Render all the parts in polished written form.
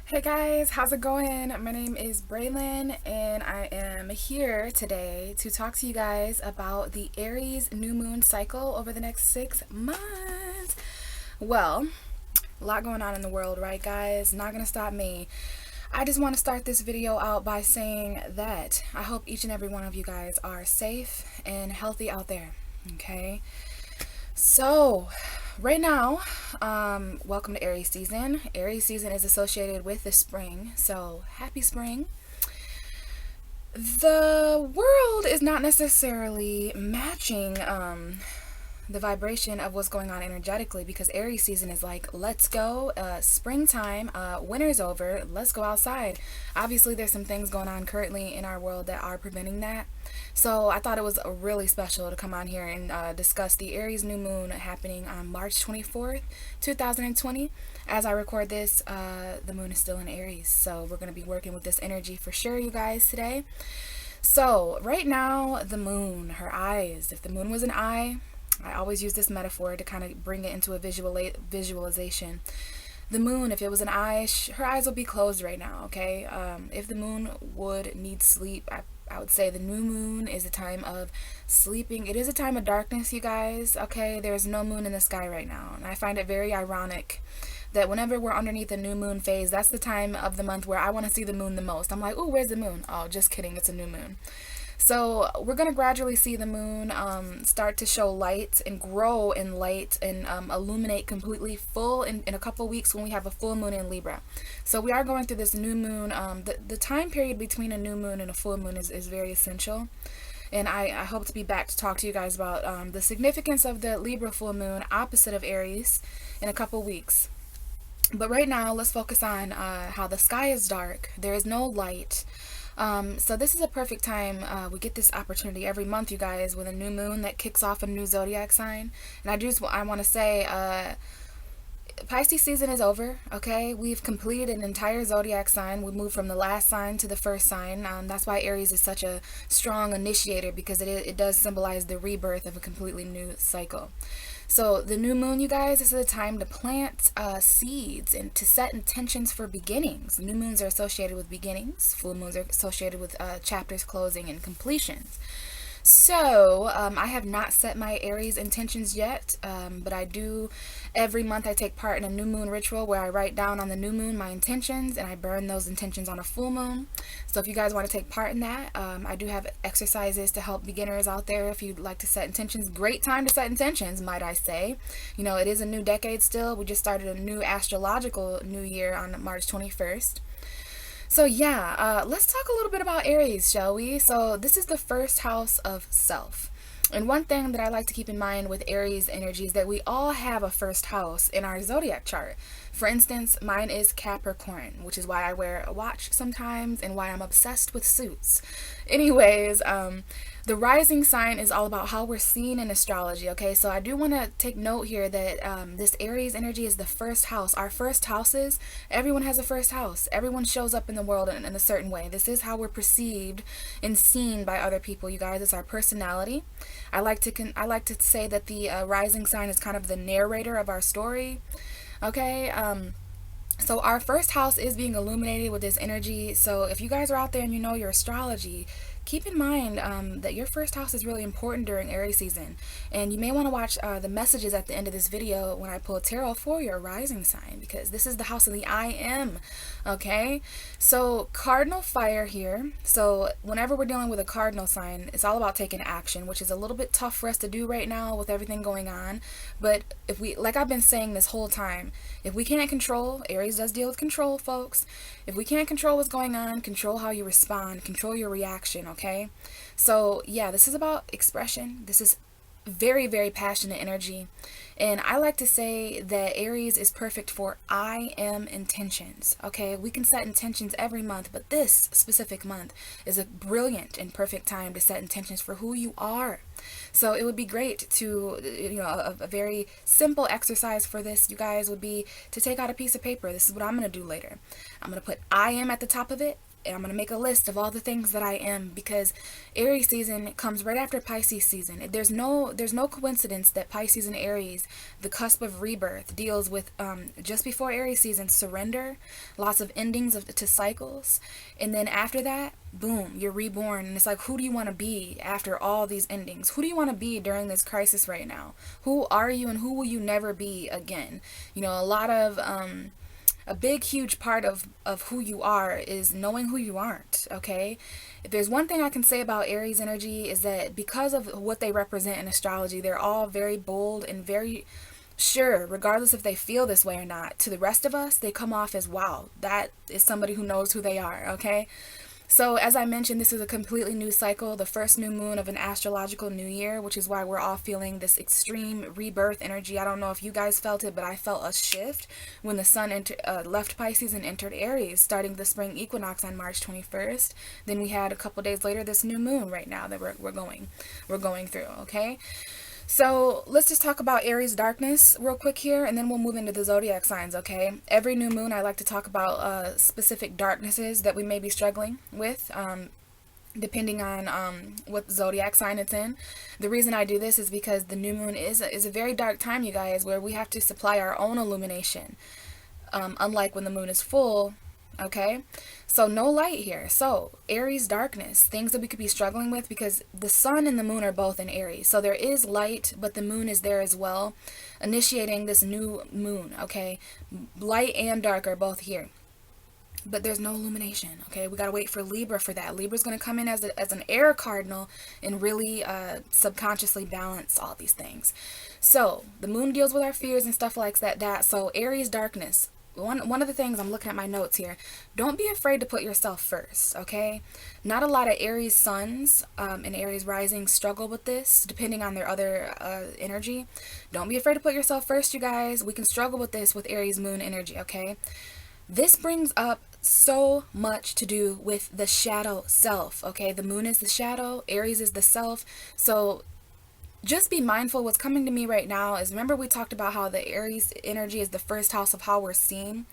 Hey guys, how's it going? My name is Braylon and I am here today to talk to you guys about the Aries New Moon cycle over the next 6 months. Well, a lot going on in the world, right guys? Not gonna stop me. I just want to start this video out by saying that I hope each and every one of you guys are safe and healthy out there, okay? So, right now, welcome to Aries season. Aries season is associated with the spring, so happy spring. The world is not necessarily matching the vibration of what's going on energetically, because Aries season is like, let's go, springtime, winter's over, let's go outside. Obviously there's some things going on currently in our world that are preventing that, so I thought it was really special to come on here and discuss the Aries new moon happening on March 24th 2020. As I record this, the moon is still in Aries, so we're going to be working with this energy for sure, you guys, today. So right now, the moon, her eyes, if the moon was an eye, I always use this metaphor to kind of bring it into a visualization. The moon, if it was an eye, her eyes will be closed right now, okay? If the moon would need sleep, I would say the new moon is a time of sleeping. It is a time of darkness, you guys, okay? There's no moon in the sky right now, and I find it very ironic that whenever we're underneath the new moon phase, that's the time of the month where I want to see the moon the most. I'm like, oh, where's the moon? Oh, just kidding, it's a new moon. So we're going to gradually see the moon start to show light and grow in light and illuminate completely full in a couple weeks when we have a full moon in Libra. So we are going through this new moon. The time period between a new moon and a full moon is very essential. And I hope to be back to talk to you guys about the significance of the Libra full moon opposite of Aries in a couple weeks. But right now, let's focus on how the sky is dark. There is no light. So this is a perfect time. We get this opportunity every month, you guys, with a new moon that kicks off a new zodiac sign. And I want to say, Pisces season is over, okay? We've completed an entire zodiac sign. We moved from the last sign to the first sign. That's why Aries is such a strong initiator, because it does symbolize the rebirth of a completely new cycle. So the new moon, you guys, this is a time to plant seeds and to set intentions for beginnings. New moons are associated with beginnings. Full moons are associated with chapters closing and completions. So I have not set my Aries intentions yet, but I do. Every month I take part in a new moon ritual where I write down on the new moon my intentions, and I burn those intentions on a full moon. So if you guys want to take part in that, I do have exercises to help beginners out there if you'd like to set intentions. Great time to set intentions, might I say. You know, it is a new decade still. We just started a new astrological new year on March 21st. So yeah, let's talk a little bit about Aries, shall we? So this is the first house of self. And one thing that I like to keep in mind with Aries energy is that we all have a first house in our zodiac chart. For instance, mine is Capricorn, which is why I wear a watch sometimes and why I'm obsessed with suits. Anyways, the rising sign is all about how we're seen in astrology, okay? So I do want to take note here that this Aries energy is the first house. Our first houses, everyone has a first house. Everyone shows up in the world in a certain way. This is how we're perceived and seen by other people, you guys. It's our personality. I like to say that the rising sign is kind of the narrator of our story, okay? So our first house is being illuminated with this energy. So if you guys are out there and you know your astrology, keep in mind that your first house is really important during Aries season. And you may want to watch the messages at the end of this video when I pull tarot for your rising sign, because this is the house of the I am. Okay, so cardinal fire here. So whenever we're dealing with a cardinal sign, it's all about taking action, which is a little bit tough for us to do right now with everything going on. But if we, like I've been saying this whole time, if we can't control, Aries does deal with control, folks. If we can't control what's going on, control how you respond, control your reaction, okay? So yeah, this is about expression. This is very, very passionate energy. And I like to say that Aries is perfect for I am intentions. Okay, we can set intentions every month, but this specific month is a brilliant and perfect time to set intentions for who you are. So it would be great to, you know, a very simple exercise for this, you guys, would be to take out a piece of paper. This is what I'm going to do later. I'm going to put I am at the top of it. and I'm going to make a list of all the things that I am, because Aries season comes right after Pisces season. There's no coincidence that Pisces and Aries, the cusp of rebirth, deals with just before Aries season, surrender, lots of endings to cycles, and then after that, boom, you're reborn. And it's like, who do you want to be after all these endings? Who do you want to be during this crisis right now? Who are you, and who will you never be again? You know, a lot of a big, huge part of who you are is knowing who you aren't, okay? If there's one thing I can say about Aries energy, is that because of what they represent in astrology, they're all very bold and very sure, regardless if they feel this way or not. To the rest of us, they come off as, wow, that is somebody who knows who they are, okay? So as I mentioned, this is a completely new cycle, the first new moon of an astrological new year, which is why we're all feeling this extreme rebirth energy. I don't know if you guys felt it, but I felt a shift when the sun left Pisces and entered Aries, starting the spring equinox on March 21st. Then we had a couple days later this new moon right now that we're going through, okay? So let's just talk about Aries darkness real quick here, and then we'll move into the zodiac signs, okay? Every new moon I like to talk about specific darknesses that we may be struggling with, depending on what zodiac sign it's in. The reason I do this is because the new moon is a very dark time, you guys, where we have to supply our own illumination, unlike when the moon is full, okay? So no light here. So Aries darkness, things that we could be struggling with, because the sun and the moon are both in Aries. So there is light, but the moon is there as well, initiating this new moon, okay? Light and dark are both here, but there's no illumination, okay? We got to wait for Libra for that. Libra's going to come in as an air cardinal and really subconsciously balance all these things. So the moon deals with our fears and stuff like that. So Aries darkness. One of the things, I'm looking at my notes here, don't be afraid to put yourself first, okay? Not a lot of Aries suns and Aries rising struggle with this, depending on their other energy. Don't be afraid to put yourself first, you guys. We can struggle with this with Aries moon energy, okay? This brings up so much to do with the shadow self, okay? The moon is the shadow, Aries is the self. So just be mindful. What's coming to me right now is, remember we talked about how the Aries energy is the first house of how we're seen?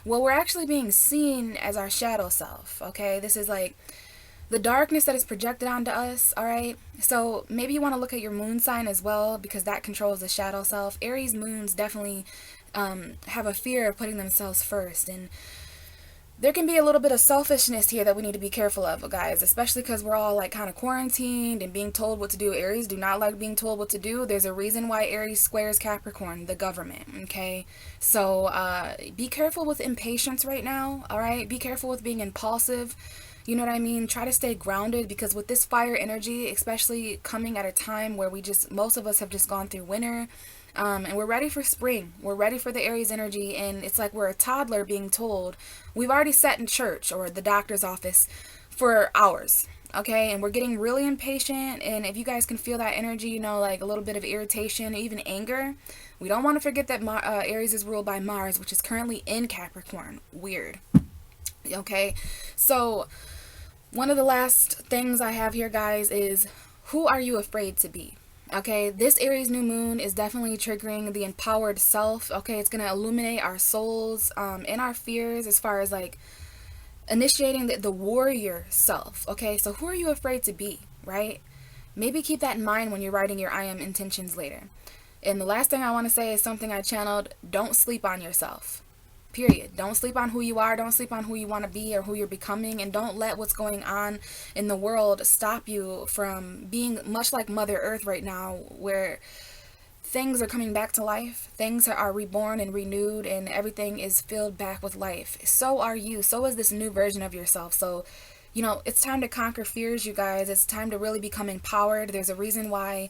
Well, we're actually being seen as our shadow self, okay? This is like the darkness that is projected onto us, all right? So maybe you want to look at your moon sign as well, because that controls the shadow self. Aries moons definitely have a fear of putting themselves first, and there can be a little bit of selfishness here that we need to be careful of, guys, especially because we're all like kind of quarantined and being told what to do. Aries do not like being told what to do. There's a reason why Aries squares Capricorn, the government, okay? So be careful with impatience right now, all right? Be careful with being impulsive. You know what I mean? Try to stay grounded, because with this fire energy, especially coming at a time where most of us have just gone through winter, and we're ready for spring. We're ready for the Aries energy, and it's like we're a toddler being told. We've already sat in church or the doctor's office for hours, okay? And we're getting really impatient, and if you guys can feel that energy, you know, like a little bit of irritation, even anger, we don't want to forget that Aries is ruled by Mars, which is currently in Capricorn. Weird. Okay? So one of the last things I have here, guys, is who are you afraid to be? Okay, this Aries new moon is definitely triggering the empowered self. Okay, it's going to illuminate our souls and our fears, as far as like initiating the warrior self. Okay, so who are you afraid to be, right? Maybe keep that in mind when you're writing your I am intentions later. And the last thing I want to say is something I channeled: don't sleep on yourself. Period. Don't sleep on who you are. Don't sleep on who you want to be or who you're becoming. And don't let what's going on in the world stop you from being much like Mother Earth right now, where things are coming back to life. Things are reborn and renewed, and everything is filled back with life. So are you. So is this new version of yourself. So, you know, it's time to conquer fears, you guys. It's time to really become empowered. There's a reason why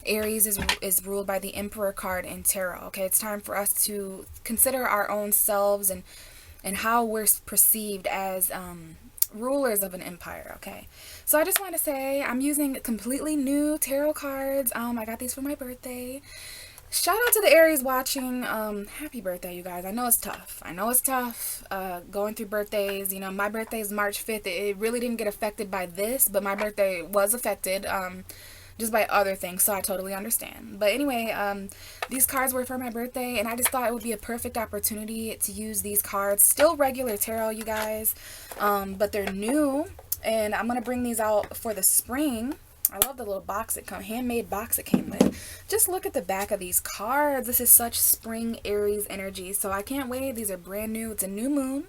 Aries is ruled by the Emperor card in tarot. Okay, it's time for us to consider our own selves and how we're perceived as rulers of an empire. Okay, so I just want to say I'm using completely new tarot cards. I got these for my birthday. Shout out to the Aries watching. Happy birthday, you guys. I know it's tough. Going through birthdays. You know, my birthday is March 5th. It really didn't get affected by this, but my birthday was affected. just by other things, so I totally understand. But anyway, these cards were for my birthday, and I just thought it would be a perfect opportunity to use these cards. Still regular tarot, you guys, but they're new, and I'm gonna bring these out for the spring. I love the little box it handmade box it came with. Just look at the back of these cards. This is such spring Aries energy, so I can't wait. These are brand new. It's a new moon.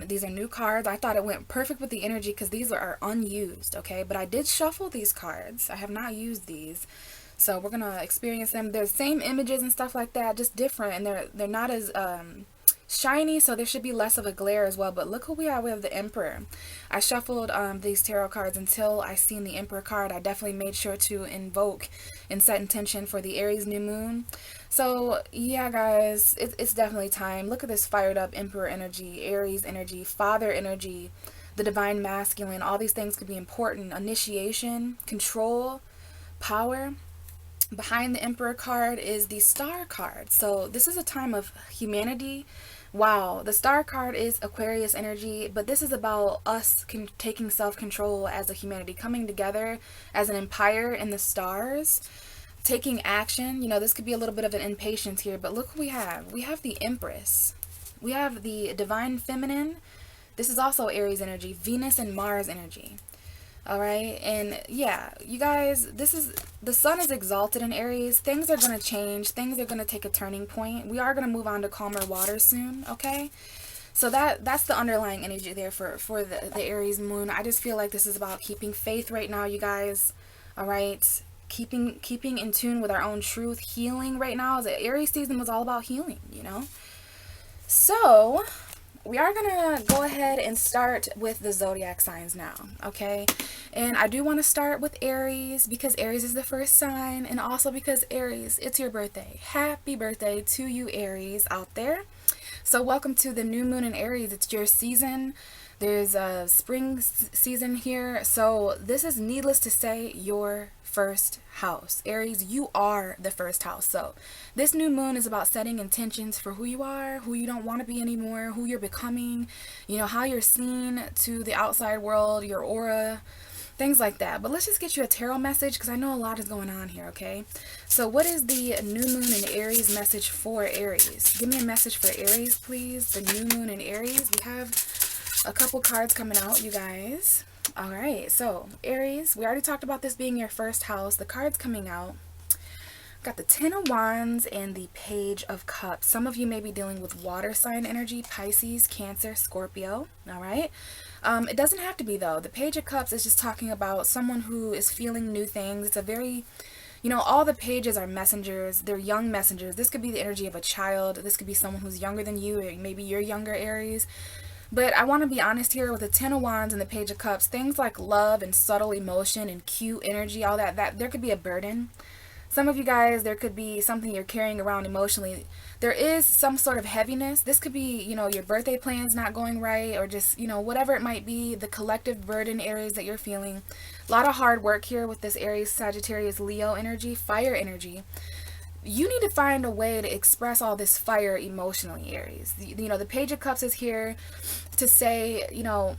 These are new cards. I thought it went perfect with the energy because these are unused, okay? But I did shuffle these cards. I have not used these. So we're going to experience them. They're the same images and stuff like that, just different. And they're not as shiny, so there should be less of a glare as well. But look who we have. We have the Emperor. I shuffled these tarot cards until I seen the Emperor card. I definitely made sure to invoke and set intention for the Aries New Moon. So yeah, guys, it's definitely time. Look at this fired up Emperor energy, Aries energy, Father energy, the divine masculine. All these things could be important. Initiation, control, power. Behind the Emperor card is the Star card. So this is a time of humanity. Wow, the Star card is Aquarius energy, but this is about us taking self-control as a humanity, coming together as an empire in the stars, taking action. You know, this could be a little bit of an impatience here, but look what we have. We have the Empress. We have the Divine Feminine. This is also Aries energy, Venus and Mars energy. All right, and yeah, you guys, the sun is exalted in Aries. Things are going to change. Things are going to take a turning point. We are going to move on to calmer waters soon, okay? So that's the underlying energy there for the Aries moon. I just feel like this is about keeping faith right now, you guys. All right, keeping in tune with our own truth, healing right now. The Aries season was all about healing, you know? So we are going to go ahead and start with the zodiac signs now, okay? And I do want to start with Aries because Aries is the first sign, and also because Aries, it's your birthday. Happy birthday to you, Aries, out there. So welcome to the new moon in Aries. It's your season. There's a spring season here. So this is, needless to say, your first house. Aries, you are the first house. So this new moon is about setting intentions for who you are, who you don't want to be anymore, who you're becoming, you know, how you're seen to the outside world, your aura, things like that. But let's just get you a tarot message because I know a lot is going on here, okay? So what is the new moon in Aries message for Aries? Give me a message for Aries, please. The new moon in Aries. We have a couple cards coming out, you guys. All right, so Aries, we already talked about this being your first house. The cards coming out, got the Ten of Wands and the Page of Cups. Some of you may be dealing with water sign energy, Pisces, Cancer, Scorpio. All right, it doesn't have to be though. The Page of Cups is just talking about someone who is feeling new things. It's a very, you know, all the pages are messengers. They're young messengers. This could be the energy of a child. This could be someone who's younger than you, or maybe you're younger, Aries. But I want to be honest here with the Ten of Wands and the Page of Cups. Things like love and subtle emotion and cute energy, all that there could be a burden. Some of you guys, there could be something you're carrying around emotionally. There is some sort of heaviness. This could be, you know, your birthday plans not going right, or just, you know, whatever it might be, the collective burden Aries that you're feeling. A lot of hard work here with this Aries, Sagittarius, Leo energy, fire energy. You need to find a way to express all this fire emotionally, Aries. You know, the Page of Cups is here to say, you know,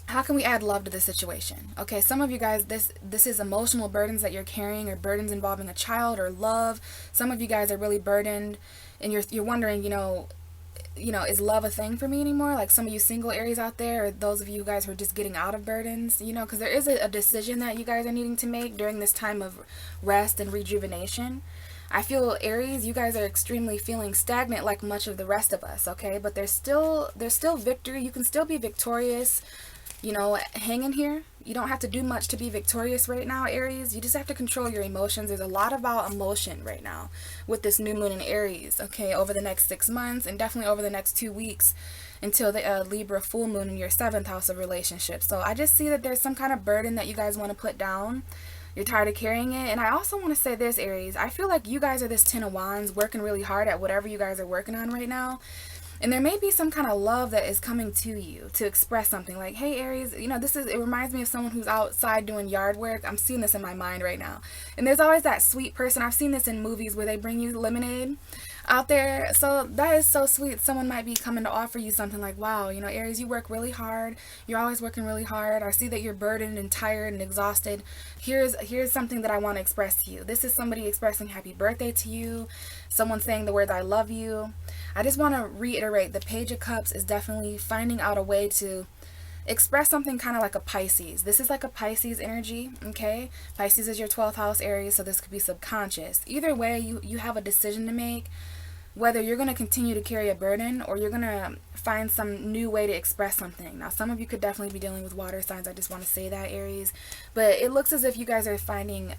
how can we add love to this situation? Okay, some of you guys, this is emotional burdens that you're carrying, or burdens involving a child or love. Some of you guys are really burdened, and you're wondering, you know, is love a thing for me anymore? Like some of you single Aries out there, or those of you guys who are just getting out of burdens, you know, because there is a decision that you guys are needing to make during this time of rest and rejuvenation. I feel, Aries, you guys are extremely feeling stagnant like much of the rest of us, okay? But there's still victory. You can still be victorious. You know, hang in here. You don't have to do much to be victorious right now, Aries. You just have to control your emotions. There's a lot about emotion right now with this new moon in Aries, okay, over the next 6 months, and definitely over the next 2 weeks until the Libra full moon in your 7th house of relationships. So I just see that there's some kind of burden that you guys want to put down. You're tired of carrying it. And I also want to say this, Aries. I feel like you guys are this Ten of Wands working really hard at whatever you guys are working on right now. And there may be some kind of love that is coming to you to express something like, hey, Aries, you know, it reminds me of someone who's outside doing yard work. I'm seeing this in my mind right now. And there's always that sweet person. I've seen this in movies where they bring you lemonade. out there. So that is so sweet. Someone might be coming to offer you something like, wow, you know, Aries, you work really hard. You're always working really hard. I see that you're burdened and tired and exhausted. Here's something that I want to express to you. This is somebody expressing happy birthday to you. Someone saying the words I love you. I just want to reiterate, the Page of Cups is definitely finding out a way to express something kind of like a Pisces. This is like a Pisces energy, okay? Pisces is your 12th house, Aries, so this could be subconscious. Either way, you have a decision to make, whether you're going to continue to carry a burden or you're going to find some new way to express something. Now, some of you could definitely be dealing with water signs. I just want to say that, Aries. But it looks as if you guys are finding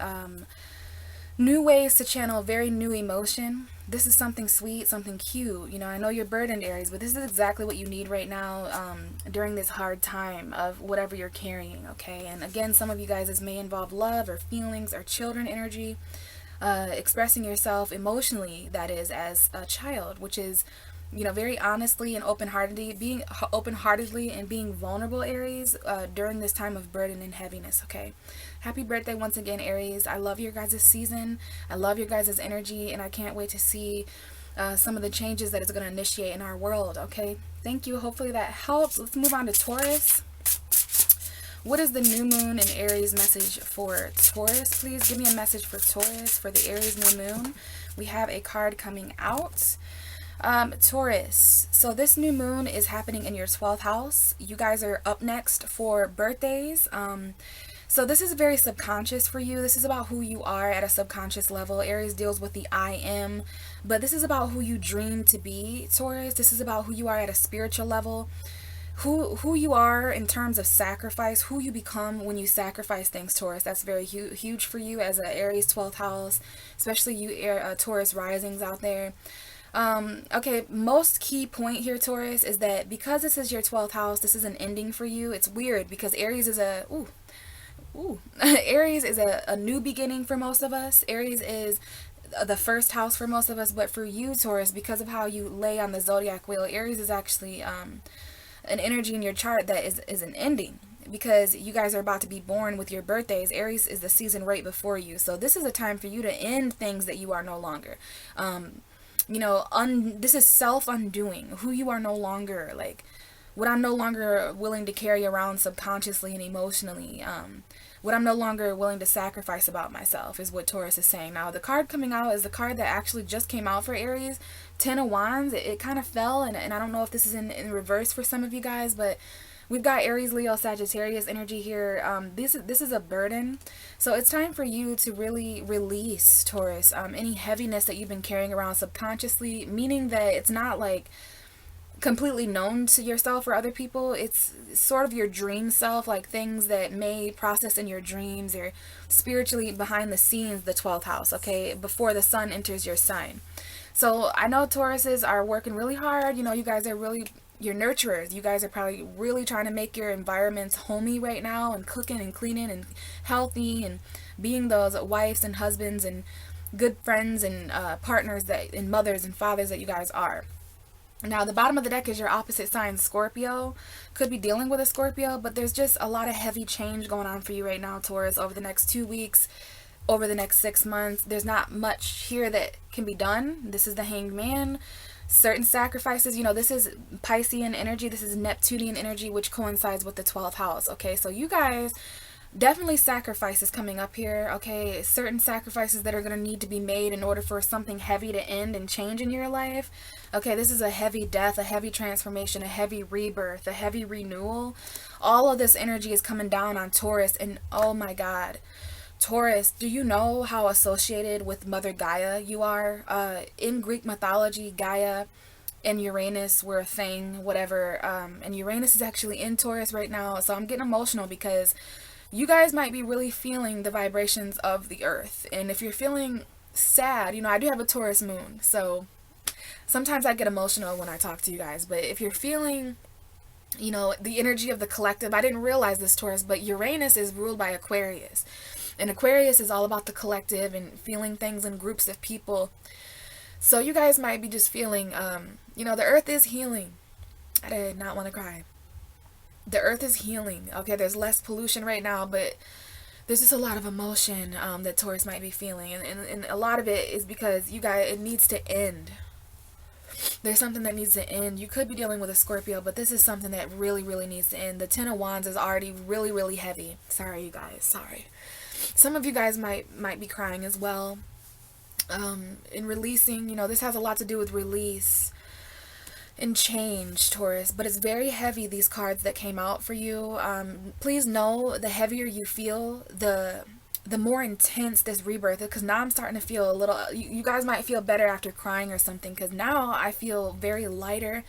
new ways to channel very new emotion. This is something sweet, something cute. You know, I know you're burdened, Aries, but this is exactly what you need right now during this hard time of whatever you're carrying, okay? And again, some of you guys, this may involve love or feelings or children energy, expressing yourself emotionally, that is, as a child, which is, you know, very honestly and open-heartedly and being vulnerable, Aries, during this time of burden and heaviness, okay? Happy birthday once again, Aries. I love your guys' season. I love your guys' energy, and I can't wait to see some of the changes that it's going to initiate in our world, okay? Thank you. Hopefully that helps. Let's move on to Taurus. What is the new moon and Aries message for Taurus? Please give me a message for Taurus for the Aries new moon. We have a card coming out. Taurus, so this new moon is happening in your 12th house. You guys are up next for birthdays. So this is very subconscious for you. This is about who you are at a subconscious level. Aries deals with the I am, but this is about who you dream to be, Taurus. This is about who you are at a spiritual level. Who you are in terms of sacrifice, who you become when you sacrifice things, Taurus. That's very huge for you as a Aries 12th house, especially you Taurus risings out there. Okay, most key point here, Taurus, is that because this is your 12th house, this is an ending for you. It's weird because Aries is Aries is a new beginning for most of us. Aries is the first house for most of us, but for you, Taurus, because of how you lay on the zodiac wheel, Aries is actually an energy in your chart that is an ending, because you guys are about to be born with your birthdays. Aries is the season right before you, so this is a time for you to end things that you are no longer. You know, this is self-undoing, who you are no longer, like what I'm no longer willing to carry around subconsciously and emotionally. What I'm no longer willing to sacrifice about myself is what Taurus is saying. Now, the card coming out is the card that actually just came out for Aries, 10 of Wands. It kind of fell, and I don't know if this is in reverse for some of you guys, but we've got Aries, Leo, Sagittarius energy here. This is a burden. So it's time for you to really release, Taurus, any heaviness that you've been carrying around subconsciously, meaning that it's not like completely known to yourself or other people. It's sort of your dream self, like things that may process in your dreams or spiritually behind the scenes, the 12th house, okay, before the sun enters your sign. So I know Tauruses are working really hard. You know, you guys are really, you're nurturers. You guys are probably really trying to make your environments homey right now, and cooking and cleaning and healthy and being those wives and husbands and good friends and partners that, and mothers and fathers that you guys are. Now, the bottom of the deck is your opposite sign, Scorpio. Could be dealing with a Scorpio, but there's just a lot of heavy change going on for you right now, Taurus, over the next 2 weeks, over the next 6 months. There's not much here that can be done. This is the Hanged Man. Certain sacrifices, you know, this is Piscean energy. This is Neptunian energy, which coincides with the 12th house, okay? So you guys, definitely sacrifices coming up here, okay? Certain sacrifices that are going to need to be made in order for something heavy to end and change in your life. Okay, this is a heavy death, a heavy transformation, a heavy rebirth, a heavy renewal. All of this energy is coming down on Taurus, and oh my God. Taurus, do you know how associated with Mother Gaia you are? In Greek mythology, Gaia and Uranus were a thing, whatever. And Uranus is actually in Taurus right now, so I'm getting emotional because you guys might be really feeling the vibrations of the earth. And if you're feeling sad, you know, I do have a Taurus moon, so sometimes I get emotional when I talk to you guys. But if you're feeling, you know, the energy of the collective, I didn't realize this, Taurus, but Uranus is ruled by Aquarius. And Aquarius is all about the collective and feeling things in groups of people. So you guys might be just feeling, you know, the earth is healing. I did not want to cry. The earth is healing. Okay, there's less pollution right now, but there's just a lot of emotion that Taurus might be feeling. And a lot of it is because you guys, it needs to end. There's something that needs to end. You could be dealing with a Scorpio, but this is something that really, really needs to end. The Ten of Wands is already really, really heavy. Sorry, you guys. Sorry. Some of you guys might be crying as well. In releasing, you know, this has a lot to do with release and change, Taurus, but it's very heavy, these cards that came out for you. Please know, the heavier you feel, the more intense this rebirth is, because now I'm starting to feel a little, you guys might feel better after crying or something, because now I feel very lighter.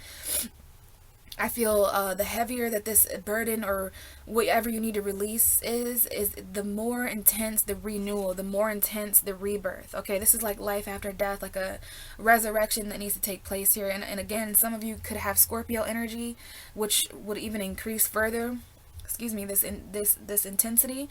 I feel the heavier that this burden or whatever you need to release is the more intense the renewal, the more intense the rebirth. Okay, this is like life after death, like a resurrection that needs to take place here. And again, some of you could have Scorpio energy, which would even increase further, excuse me, this intensity.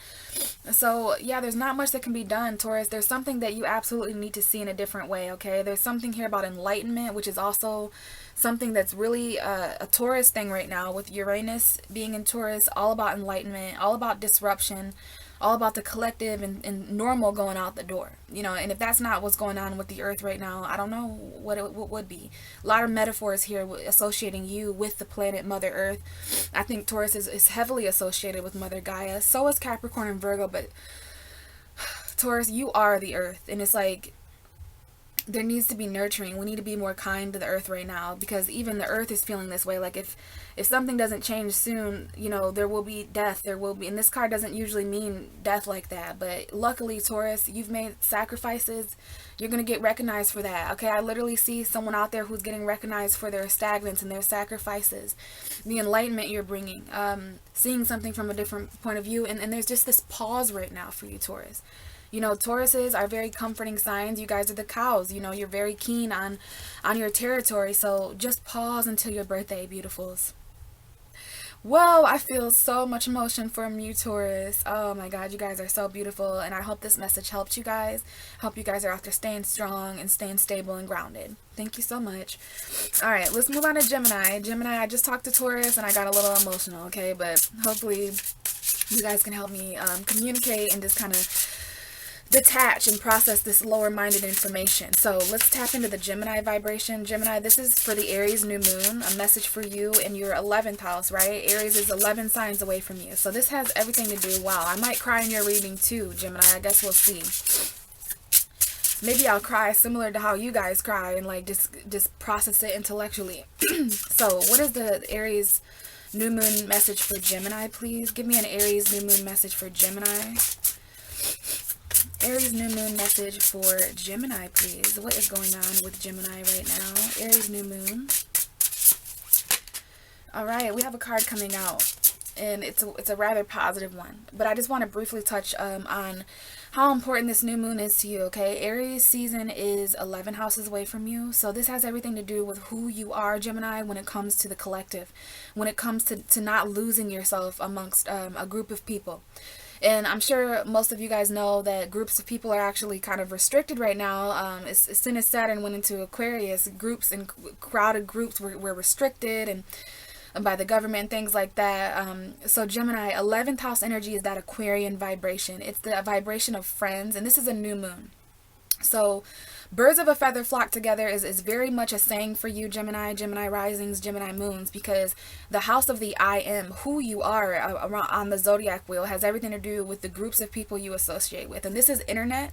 So yeah, there's not much that can be done, Taurus. There's something that you absolutely need to see in a different way. Okay, there's something here about enlightenment, which is also something that's really a Taurus thing right now, with Uranus being in Taurus. All about enlightenment, all about disruption, all about the collective and normal going out the door, you know. And if that's not what's going on with the earth right now, I don't know what would be. A lot of metaphors here associating you with the planet Mother Earth. I think Taurus is heavily associated with Mother Gaia. So is Capricorn and Virgo, but Taurus, you are the earth. And it's like, there needs to be nurturing. We need to be more kind to the earth right now, because even the earth is feeling this way. Like if something doesn't change soon, you know, there will be death. There will be, and this card doesn't usually mean death like that, but luckily, Taurus, you've made sacrifices. You're going to get recognized for that. Okay, I literally see someone out there who's getting recognized for their stagnance and their sacrifices, the enlightenment you're bringing, seeing something from a different point of view. And there's just this pause right now for you, Taurus. You know, Tauruses are very comforting signs. You guys are the cows. You know, you're very keen on your territory. So just pause until your birthday, beautifuls. Whoa, I feel so much emotion from you, Taurus. Oh my God, you guys are so beautiful. And I hope this message helped you guys. Hope you guys are out there staying strong and staying stable and grounded. Thank you so much. All right, let's move on to Gemini. Gemini, I just talked to Taurus and I got a little emotional, okay? But hopefully you guys can help me communicate and just kind of detach and process this lower minded information. So let's tap into the Gemini vibration. Gemini, this is for the Aries New Moon, a message for you in your 11th house, right? Aries is 11 signs away from you. So this has everything to do. Wow, I might cry in your reading too, Gemini. I guess we'll see. Maybe I'll cry similar to how you guys cry and like just process it intellectually. So what is the Aries New Moon message for Gemini, please? Give me an Aries New Moon message for Gemini. Aries New Moon message for Gemini, please. What is going on with Gemini right now? Aries New Moon. All right, we have a card coming out, and it's a rather positive one. But I just want to briefly touch on how important this new moon is to you, okay? Aries season is 11 houses away from you. So this has everything to do with who you are, Gemini, when it comes to the collective. When it comes to not losing yourself amongst a group of people. And I'm sure most of you guys know that groups of people are actually kind of restricted right now. As soon as Saturn went into Aquarius, groups and crowded groups were restricted and by the government and things like that. So Gemini, 11th house energy is that Aquarian vibration. It's the vibration of friends, and this is a new moon. So birds of a feather flock together is very much a saying for you, Gemini, Gemini risings, Gemini moons, because the house of the I am, who you are on the zodiac wheel, has everything to do with the groups of people you associate with. And this is internet.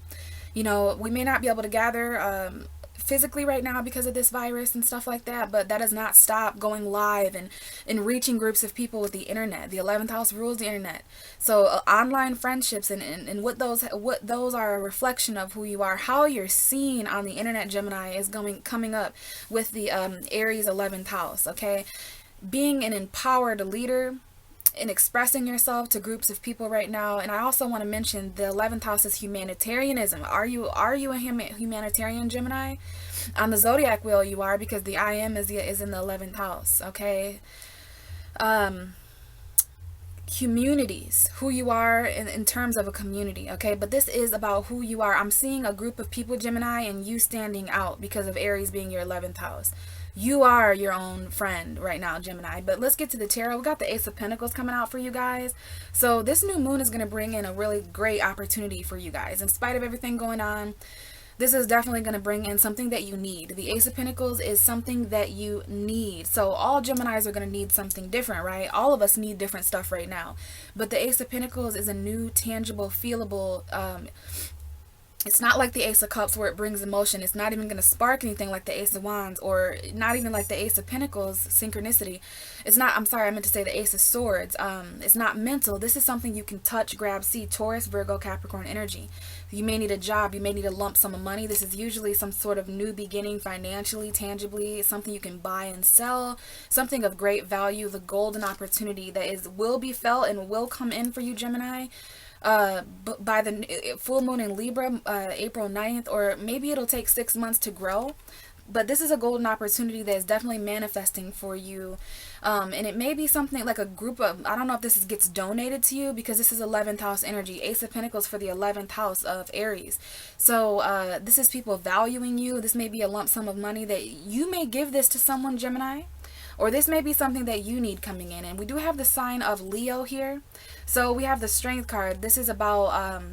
You know, we may not be able to gather physically right now because of this virus and stuff like that, but that does not stop going live and reaching groups of people with the internet. The 11th house rules the internet. So online friendships and what those are a reflection of who you are. How you're seen on the internet, Gemini, is coming up with the Aries 11th house, okay? Being an empowered leader and expressing yourself to groups of people right now. And I also want to mention the 11th house is humanitarianism. Are you a humanitarian, Gemini? On the zodiac wheel you are, because the I am is in the 11th house, okay? Communities, who you are in terms of a community, okay? But this is about who you are. I'm seeing a group of people, Gemini, and you standing out because of Aries being your 11th house. You are your own friend right now, Gemini. But let's get to the tarot. We got the Ace of Pentacles coming out for you guys. So this new moon is going to bring in a really great opportunity for you guys. In spite of everything going on, this is definitely going to bring in something that you need. The Ace of Pentacles is something that you need. So all Geminis are going to need something different, right? All of us need different stuff right now. But the Ace of Pentacles is a new, tangible, feelable, it's not like the Ace of Cups where it brings emotion. It's not even going to spark anything like the Ace of Wands, or not even like the Ace of Pentacles, synchronicity. It's not, I'm sorry, I meant to say the Ace of Swords. It's not mental. This is something you can touch, grab, see. Taurus, Virgo, Capricorn energy. You may need a job. You may need a lump sum of money. This is usually some sort of new beginning financially, tangibly. It's something you can buy and sell. Something of great value. The golden opportunity that will be felt and will come in for you, Gemini. By the full moon in Libra, April 9th, or maybe it'll take 6 months to grow. But this is a golden opportunity that is definitely manifesting for you. And it may be something like a group of, I don't know if this gets donated to you, because this is 11th house energy. Ace of Pentacles for the 11th house of Aries. So this is people valuing you. This may be a lump sum of money that you may give this to someone, Gemini. Or this may be something that you need coming in. And we do have the sign of Leo here. So we have the Strength card. This is about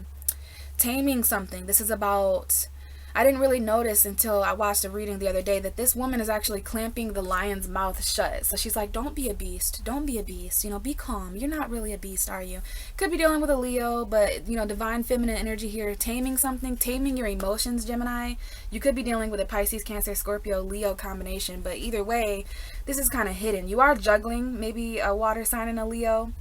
taming something. This is about, I didn't really notice until I watched a reading the other day that this woman is actually clamping the lion's mouth shut. So she's like, don't be a beast. Don't be a beast. You know, be calm. You're not really a beast, are you? Could be dealing with a Leo, but, you know, divine feminine energy here. Taming something. Taming your emotions, Gemini. You could be dealing with a Pisces, Cancer, Scorpio, Leo combination. But either way, this is kind of hidden. You are juggling maybe a water sign and a Leo.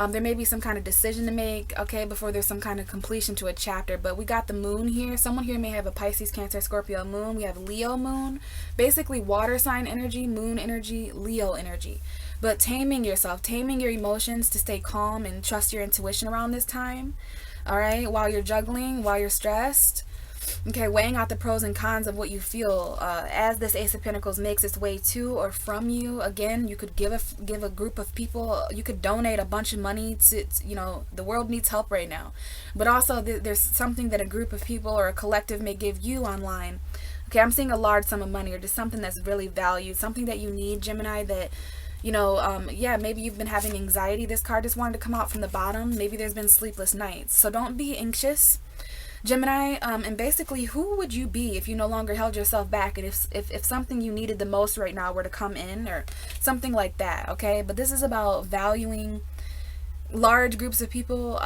There may be some kind of decision to make, okay, before there's some kind of completion to a chapter. But we got the moon here. Someone here may have a Pisces, Cancer, Scorpio moon. We have Leo moon. Basically water sign energy, moon energy, Leo energy. But taming yourself, taming your emotions to stay calm and trust your intuition around this time. All right, while you're juggling, while you're stressed. Okay, weighing out the pros and cons of what you feel as this Ace of Pentacles makes its way to or from you. Again, you could give a group of people, you could donate a bunch of money to, you know, the world needs help right now. But also there's something that a group of people or a collective may give you online. Okay, I'm seeing a large sum of money or just something that's really valued, something that you need, Gemini, that, you know, yeah, maybe you've been having anxiety. This card just wanted to come out from the bottom. Maybe there's been sleepless nights. So don't be anxious, Gemini. And basically, who would you be if you no longer held yourself back, and if something you needed the most right now were to come in, or something like that, okay? But this is about valuing large groups of people,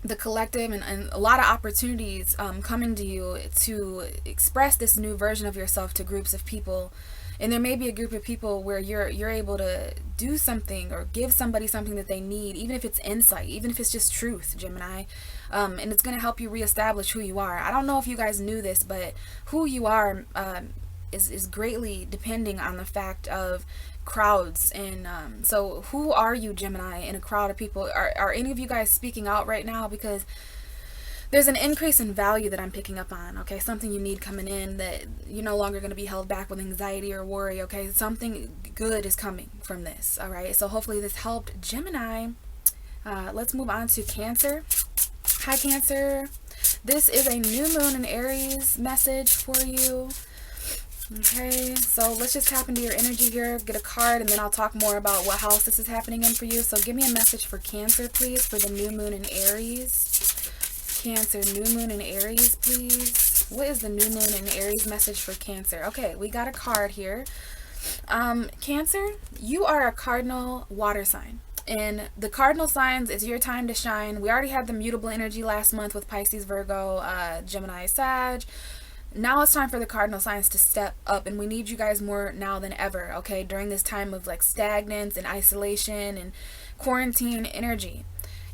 the collective, and a lot of opportunities coming to you to express this new version of yourself to groups of people. And there may be a group of people where you're able to do something or give somebody something that they need, even if it's insight, even if it's just truth, Gemini. And it's going to help you reestablish who you are. I don't know if you guys knew this, but who you are is greatly depending on the fact of crowds. And so who are you, Gemini, in a crowd of people? Are any of you guys speaking out right now? Because there's an increase in value that I'm picking up on, okay? Something you need coming in, that you're no longer going to be held back with anxiety or worry, okay? Something good is coming from this, all right? So hopefully this helped, Gemini. Let's move on to Cancer. Hi, Cancer. This is a new moon in Aries message for you. Okay, so let's just tap into your energy here, get a card, and then I'll talk more about what house this is happening in for you. So give me a message for Cancer, please, for the new moon in Aries. Cancer, new moon in Aries, please. What is the new moon in Aries message for Cancer? Okay, we got a card here. Cancer, you are a cardinal water sign. And the cardinal signs, it's your time to shine. We already had the mutable energy last month with Pisces, Virgo, Gemini, Sag. Now it's time for the cardinal signs to step up, and we need you guys more now than ever, okay? During this time of like stagnance and isolation and quarantine energy.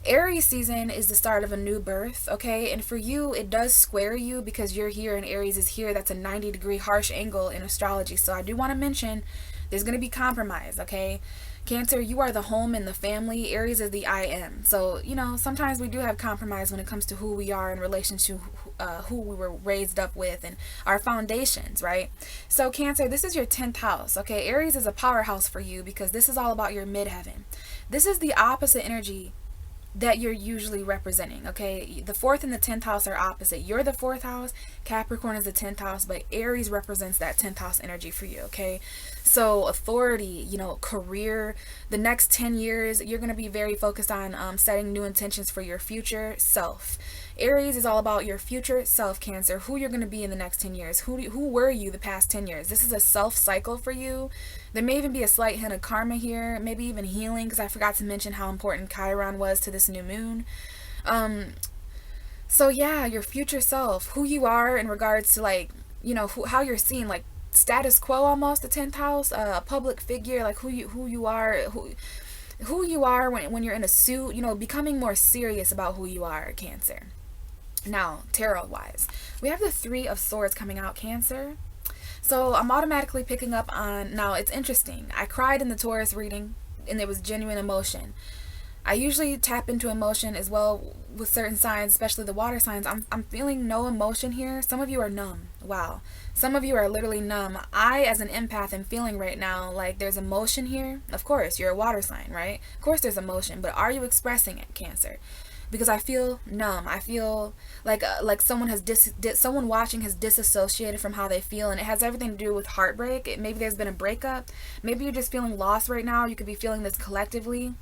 Aries season is the start of a new birth, okay? And for you, it does square you because you're here and Aries is here. That's a 90-degree harsh angle in astrology. So I do want to mention there's going to be compromise, okay? Cancer, you are the home and the family. Aries is the I am. So, you know, sometimes we do have compromise when it comes to who we are in relation to who we were raised up with and our foundations, right? So Cancer, this is your 10th house, okay? Aries is a powerhouse for you because this is all about your midheaven. This is the opposite energy that you're usually representing, okay? The 4th and the 10th house are opposite. You're the 4th house, Capricorn is the 10th house, but Aries represents that 10th house energy for you, okay? So authority, you know, career, the next 10 years, you're going to be very focused on setting new intentions for your future self. Aries is all about your future self, Cancer, who you're going to be in the next 10 years. Who were you the past 10 years? This is a self cycle for you. There may even be a slight hint of karma here, maybe even healing, because I forgot to mention how important Chiron was to this new moon. So yeah, your future self, who you are in regards to, like, you know, how you're seen, like status quo, almost the 10th house, a public figure, like who you are, who you are when you're in a suit, you know, becoming more serious about who you are, Cancer. Now, tarot wise, we have the Three of Swords coming out, Cancer. So I'm automatically picking up on, now it's interesting, I cried in the Taurus reading and there was genuine emotion. I usually tap into emotion as well with certain signs, especially the water signs. I'm feeling no emotion here. Some of you are numb. Wow. Some of you are literally numb. I, as an empath, am feeling right now like there's emotion here. Of course, you're a water sign, right? Of course there's emotion, but are you expressing it, Cancer? Because I feel numb. I feel like someone has someone watching has disassociated from how they feel, and it has everything to do with heartbreak. Maybe there's been a breakup. Maybe you're just feeling lost right now. You could be feeling this collectively.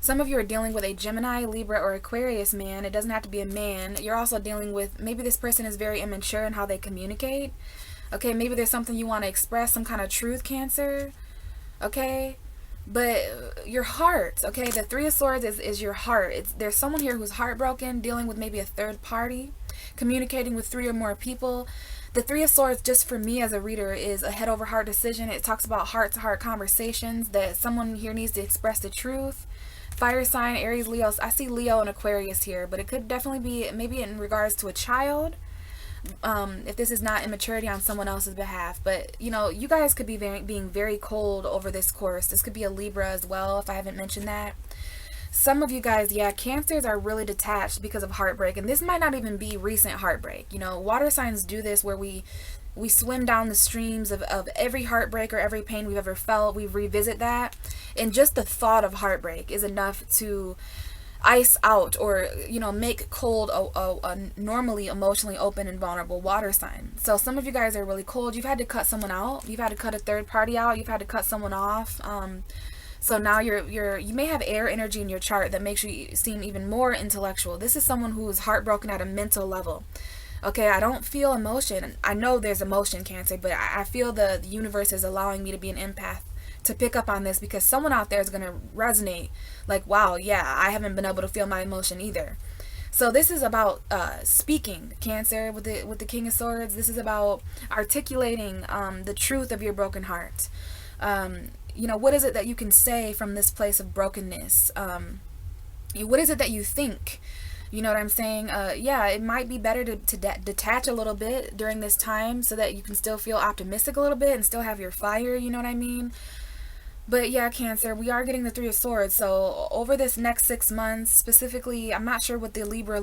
Some of you are dealing with a Gemini, Libra, or Aquarius man. It doesn't have to be a man. You're also dealing with, maybe this person is very immature in how they communicate. Okay, maybe there's something you want to express, some kind of truth, Cancer. Okay, but your heart, okay, the Three of Swords is your heart. There's someone here who's heartbroken, dealing with maybe a third party, communicating with 3 or more people. The Three of Swords, just for me as a reader, is a head over heart decision. It talks about heart to heart conversations, that someone here needs to express the truth. Fire sign, Aries, Leo. I see Leo and Aquarius here, but it could definitely be maybe in regards to a child. If this is not immaturity on someone else's behalf. But, you know, you guys could be being very cold over this course. This could be a Libra as well, if I haven't mentioned that. Some of you guys, yeah, Cancers are really detached because of heartbreak. And this might not even be recent heartbreak. You know, water signs do this where we swim down the streams of every heartbreak or every pain we've ever felt. We revisit that. And just the thought of heartbreak is enough to ice out or, you know, make cold a normally emotionally open and vulnerable water sign. So some of you guys are really cold. You've had to cut someone out. You've had to cut a third party out. You've had to cut someone off. So now you may have air energy in your chart that makes you seem even more intellectual. This is someone who is heartbroken at a mental level. Okay, I don't feel emotion. I know there's emotion, Cancer, but I feel the universe is allowing me to be an empath to pick up on this, because someone out there is going to resonate like, wow, yeah, I haven't been able to feel my emotion either. So this is about speaking, Cancer, with the King of Swords. This is about articulating the truth of your broken heart. You know, what is it that you can say from this place of brokenness? What is it that you think? You know what I'm saying? Yeah, it might be better to detach a little bit during this time so that you can still feel optimistic a little bit and still have your fire, you know what I mean? But yeah, Cancer, we are getting the Three of Swords. So over this next 6 months, specifically, I'm not sure what the Libra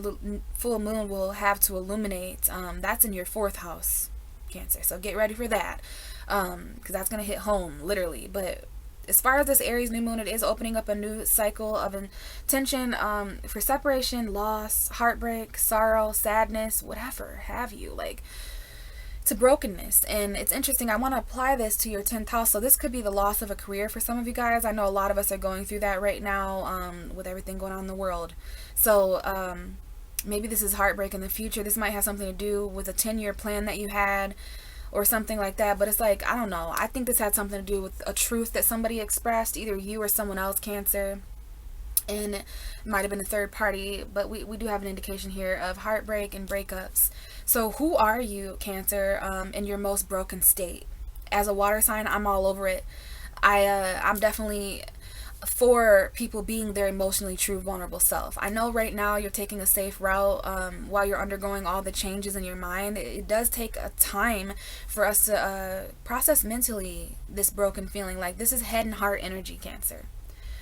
full moon will have to illuminate. That's in your 4th house, Cancer. So get ready for that, because that's going to hit home, literally. But as far as this Aries new moon, it is opening up a new cycle of intention for separation, loss, heartbreak, sorrow, sadness, whatever have you. Like, to brokenness. And it's interesting, I want to apply this to your 10th house. So this could be the loss of a career for some of you guys. I know a lot of us are going through that right now, with everything going on in the world. So maybe this is heartbreak in the future. This might have something to do with a 10-year plan that you had or something like that. But it's like, I don't know, I think this had something to do with a truth that somebody expressed, either you or someone else, Cancer. And it might have been a third party, but we do have an indication here of heartbreak and breakups. So who are you, Cancer, in your most broken state? As a water sign, I'm all over it. I'm definitely for people being their emotionally true, vulnerable self. I know right now you're taking a safe route while you're undergoing all the changes in your mind. It does take a time for us to process mentally this broken feeling. Like, this is head and heart energy, Cancer.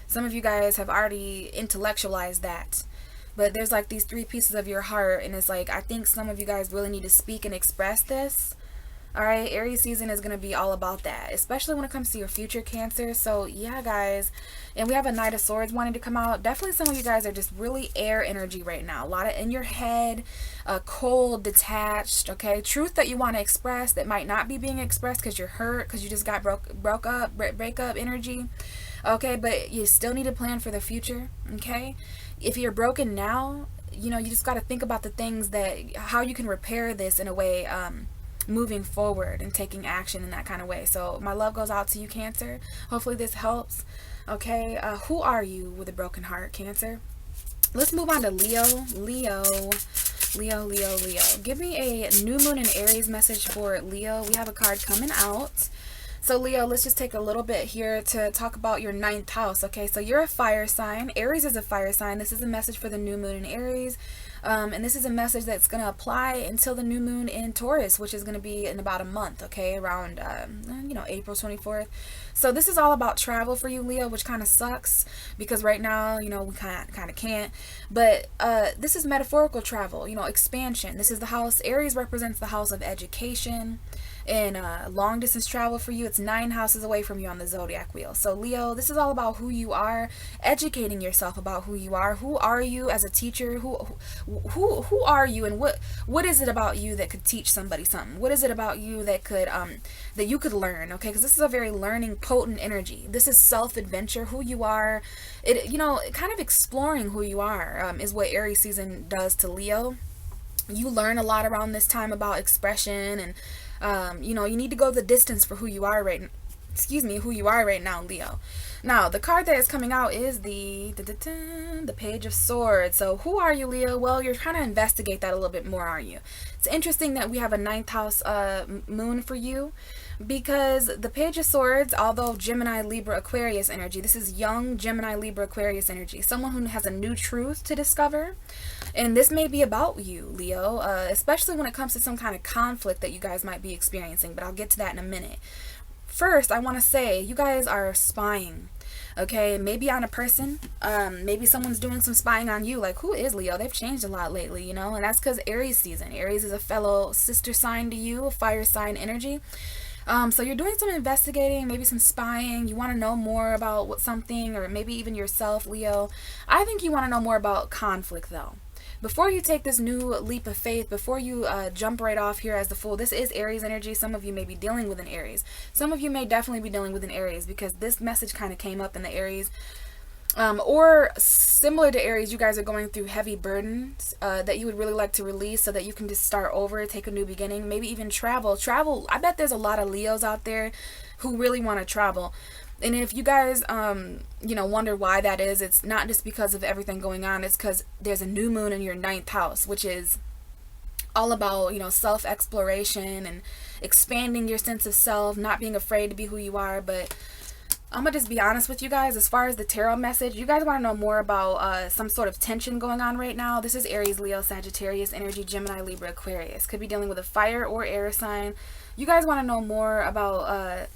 Some of you guys have already intellectualized that. But there's like these 3 pieces of your heart, and it's like, I think some of you guys really need to speak and express this. Alright, Aries season is going to be all about that, especially when it comes to your future, Cancer. So yeah, guys, And we have a Knight of Swords wanting to come out. Definitely some of you guys are just really air energy right now. A lot of in your head, cold, detached, okay? Truth that you want to express that might not be being expressed because you're hurt, because you just got break up energy, okay? But you still need to plan for the future, okay? If you're broken now, you know, you just got to think about the things that, how you can repair this in a way, moving forward and taking action in that kind of way. So my love goes out to you, Cancer. Hopefully this helps. Okay, who are you with a broken heart, Cancer? Let's move on to Leo. Leo. Give me a new moon in Aries message for Leo. We have a card coming out. So Leo, let's just take a little bit here to talk about your 9th house. Okay, so you're a fire sign. Aries is a fire sign. This is a message for the new moon in Aries. And this is a message that's going to apply until the new moon in Taurus, which is going to be in about a month, okay, around, you know, April 24th. So this is all about travel for you, Leo, which kind of sucks because right now, you know, we kind of can't. But this is metaphorical travel, you know, expansion. This is the house. Aries represents the house of education and long distance travel for you. It's 9 houses away from you on the zodiac wheel. So Leo, this is all about who you are, educating yourself about who you are. Who are you as a teacher? Who are you, and what is it about you that could teach somebody something? What is it about you that could that you could learn? Okay, because this is a very learning, potent energy. This is self-adventure, who you are. It, you know, kind of exploring who you are is what Aries season does to Leo. You learn a lot around this time about expression, and you know, you need to go the distance for who you are right now, Leo. Now, the card that is coming out is the Page of Swords. So who are you, Leo? Well, you're trying to investigate that a little bit more, aren't you? It's interesting that we have a 9th house moon for you, because the Page of Swords, although Gemini, Libra, Aquarius energy, this is young Gemini, Libra, Aquarius energy. Someone who has a new truth to discover. And this may be about you, Leo, especially when it comes to some kind of conflict that you guys might be experiencing, but I'll get to that in a minute. First, I want to say you guys are spying, okay? Maybe on a person. Maybe someone's doing some spying on you. Like, who is Leo? They've changed a lot lately, you know? And that's because Aries season. Aries is a fellow sister sign to you, a fire sign energy. So you're doing some investigating, maybe some spying. You want to know more about something, or maybe even yourself, Leo. I think you want to know more about conflict, though. Before you take this new leap of faith, before you jump right off here as the Fool, this is Aries energy. Some of you may be dealing with an Aries. Some of you may definitely be dealing with an Aries, because this message kind of came up in the Aries. Or similar to Aries, you guys are going through heavy burdens that you would really like to release so that you can just start over, take a new beginning, maybe even travel. I bet there's a lot of Leos out there who really want to travel. And if you guys, you know, wonder why that is, it's not just because of everything going on. It's because there's a new moon in your 9th house, which is all about, you know, self-exploration and expanding your sense of self, not being afraid to be who you are. But I'm going to just be honest with you guys. As far as the tarot message, you guys want to know more about some sort of tension going on right now. This is Aries, Leo, Sagittarius energy, Gemini, Libra, Aquarius. Could be dealing with a fire or air sign. You guys want to know more about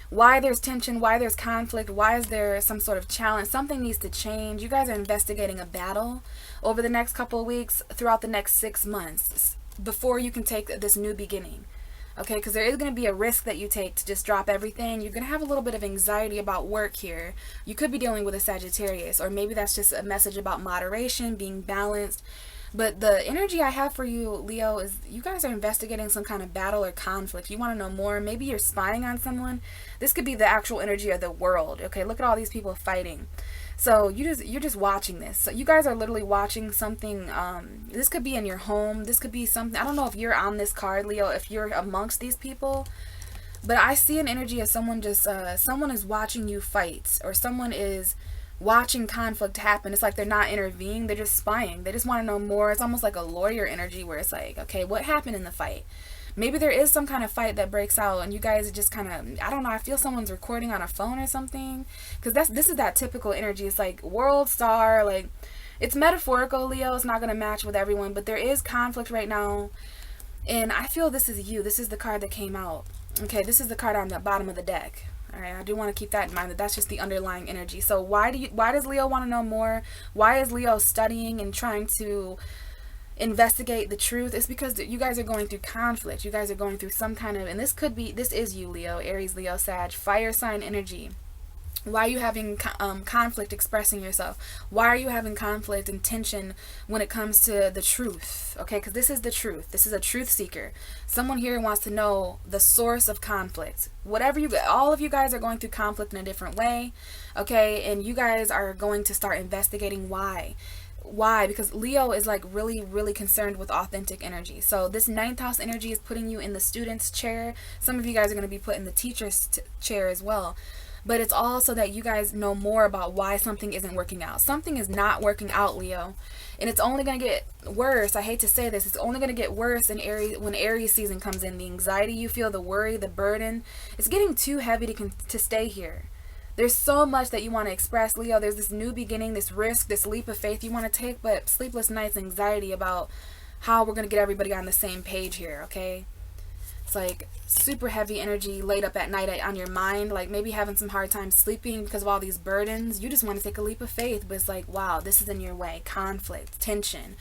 why there's tension, why there's conflict, why is there some sort of challenge. Something needs to change. You guys are investigating a battle over the next couple of weeks, throughout the next 6 months, before you can take this new beginning. Okay, because there is going to be a risk that you take to just drop everything. You're going to have a little bit of anxiety about work here. You could be dealing with a Sagittarius, or maybe that's just a message about moderation, being balanced. But the energy I have for you, Leo, is you guys are investigating some kind of battle or conflict. You want to know more. Maybe you're spying on someone. This could be the actual energy of the world. Okay, look at all these people fighting. So you're just watching this. So you guys are literally watching something. This could be in your home. This could be something. I don't know if you're on this card, Leo, if you're amongst these people. But I see an energy of someone just, someone is watching you fight, or someone is watching conflict happen. It's like they're not intervening, they're just spying. They just want to know more. It's almost like a lawyer energy, where it's like, okay, what happened in the fight? Maybe there is some kind of fight that breaks out, and you guys are just kind of, I don't know, I feel someone's recording on a phone or something, because this is that typical energy. It's like world star, like, it's metaphorical, Leo. It's not going to match with everyone, but there is conflict right now, and I feel this is you. This is the card that came out. Okay, this is the card on the bottom of the deck. All right, I do want to keep that in mind, that that's just the underlying energy. So why does Leo want to know more? Why is Leo studying and trying to investigate the truth? It's because you guys are going through conflict. You guys are going through some kind of, and this is you, Leo, Aries, Leo, Sag, fire sign energy. Why are you having conflict expressing yourself? Why are you having conflict and tension when it comes to the truth? Okay, because this is the truth. This is a truth seeker. Someone here wants to know the source of conflict. Whatever you, all of you guys are going through conflict in a different way. Okay, and you guys are going to start investigating why. Why? Because Leo is like really concerned with authentic energy. So this ninth house energy is putting you in the student's chair. Some of you guys are going to be put in the teacher's chair as well. But it's all so that you guys know more about why something isn't working out. Something is not working out, Leo. And it's only going to get worse. I hate to say this. It's only going to get worse in Aries, when Aries season comes in. The anxiety you feel, the worry, the burden. It's getting too heavy to stay here. There's so much that you want to express, Leo. There's this new beginning, this risk, this leap of faith you want to take. But sleepless nights, anxiety about how we're going to get everybody on the same page here, okay? It's like super heavy energy laid up at night on your mind, like maybe having some hard time sleeping because of all these burdens. You just want to take a leap of faith, but it's like, wow, this is in your way. Conflict, tension,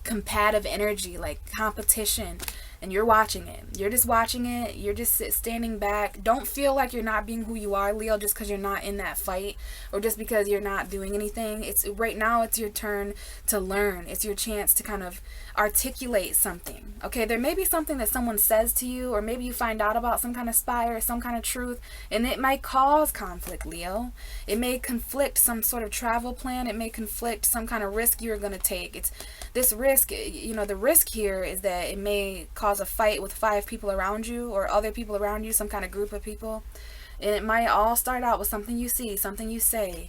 combative energy, like competition, and you're watching it. You're just watching it. You're just standing back. Don't feel like you're not being who you are, Leo, just because you're not in that fight or just because you're not doing anything. It's right now, it's your turn to learn. It's your chance to kind of articulate something. Okay, there may be something that someone says to you, or maybe you find out about some kind of spy or some kind of truth, and it might cause conflict, Leo. It may conflict some sort of travel plan. It may conflict some kind of risk you're going to take. It's this risk, you know, the risk here is that it may cause a fight with 5 people around you or other people around you, some kind of group of people. And it might all start out with something you see, something you say.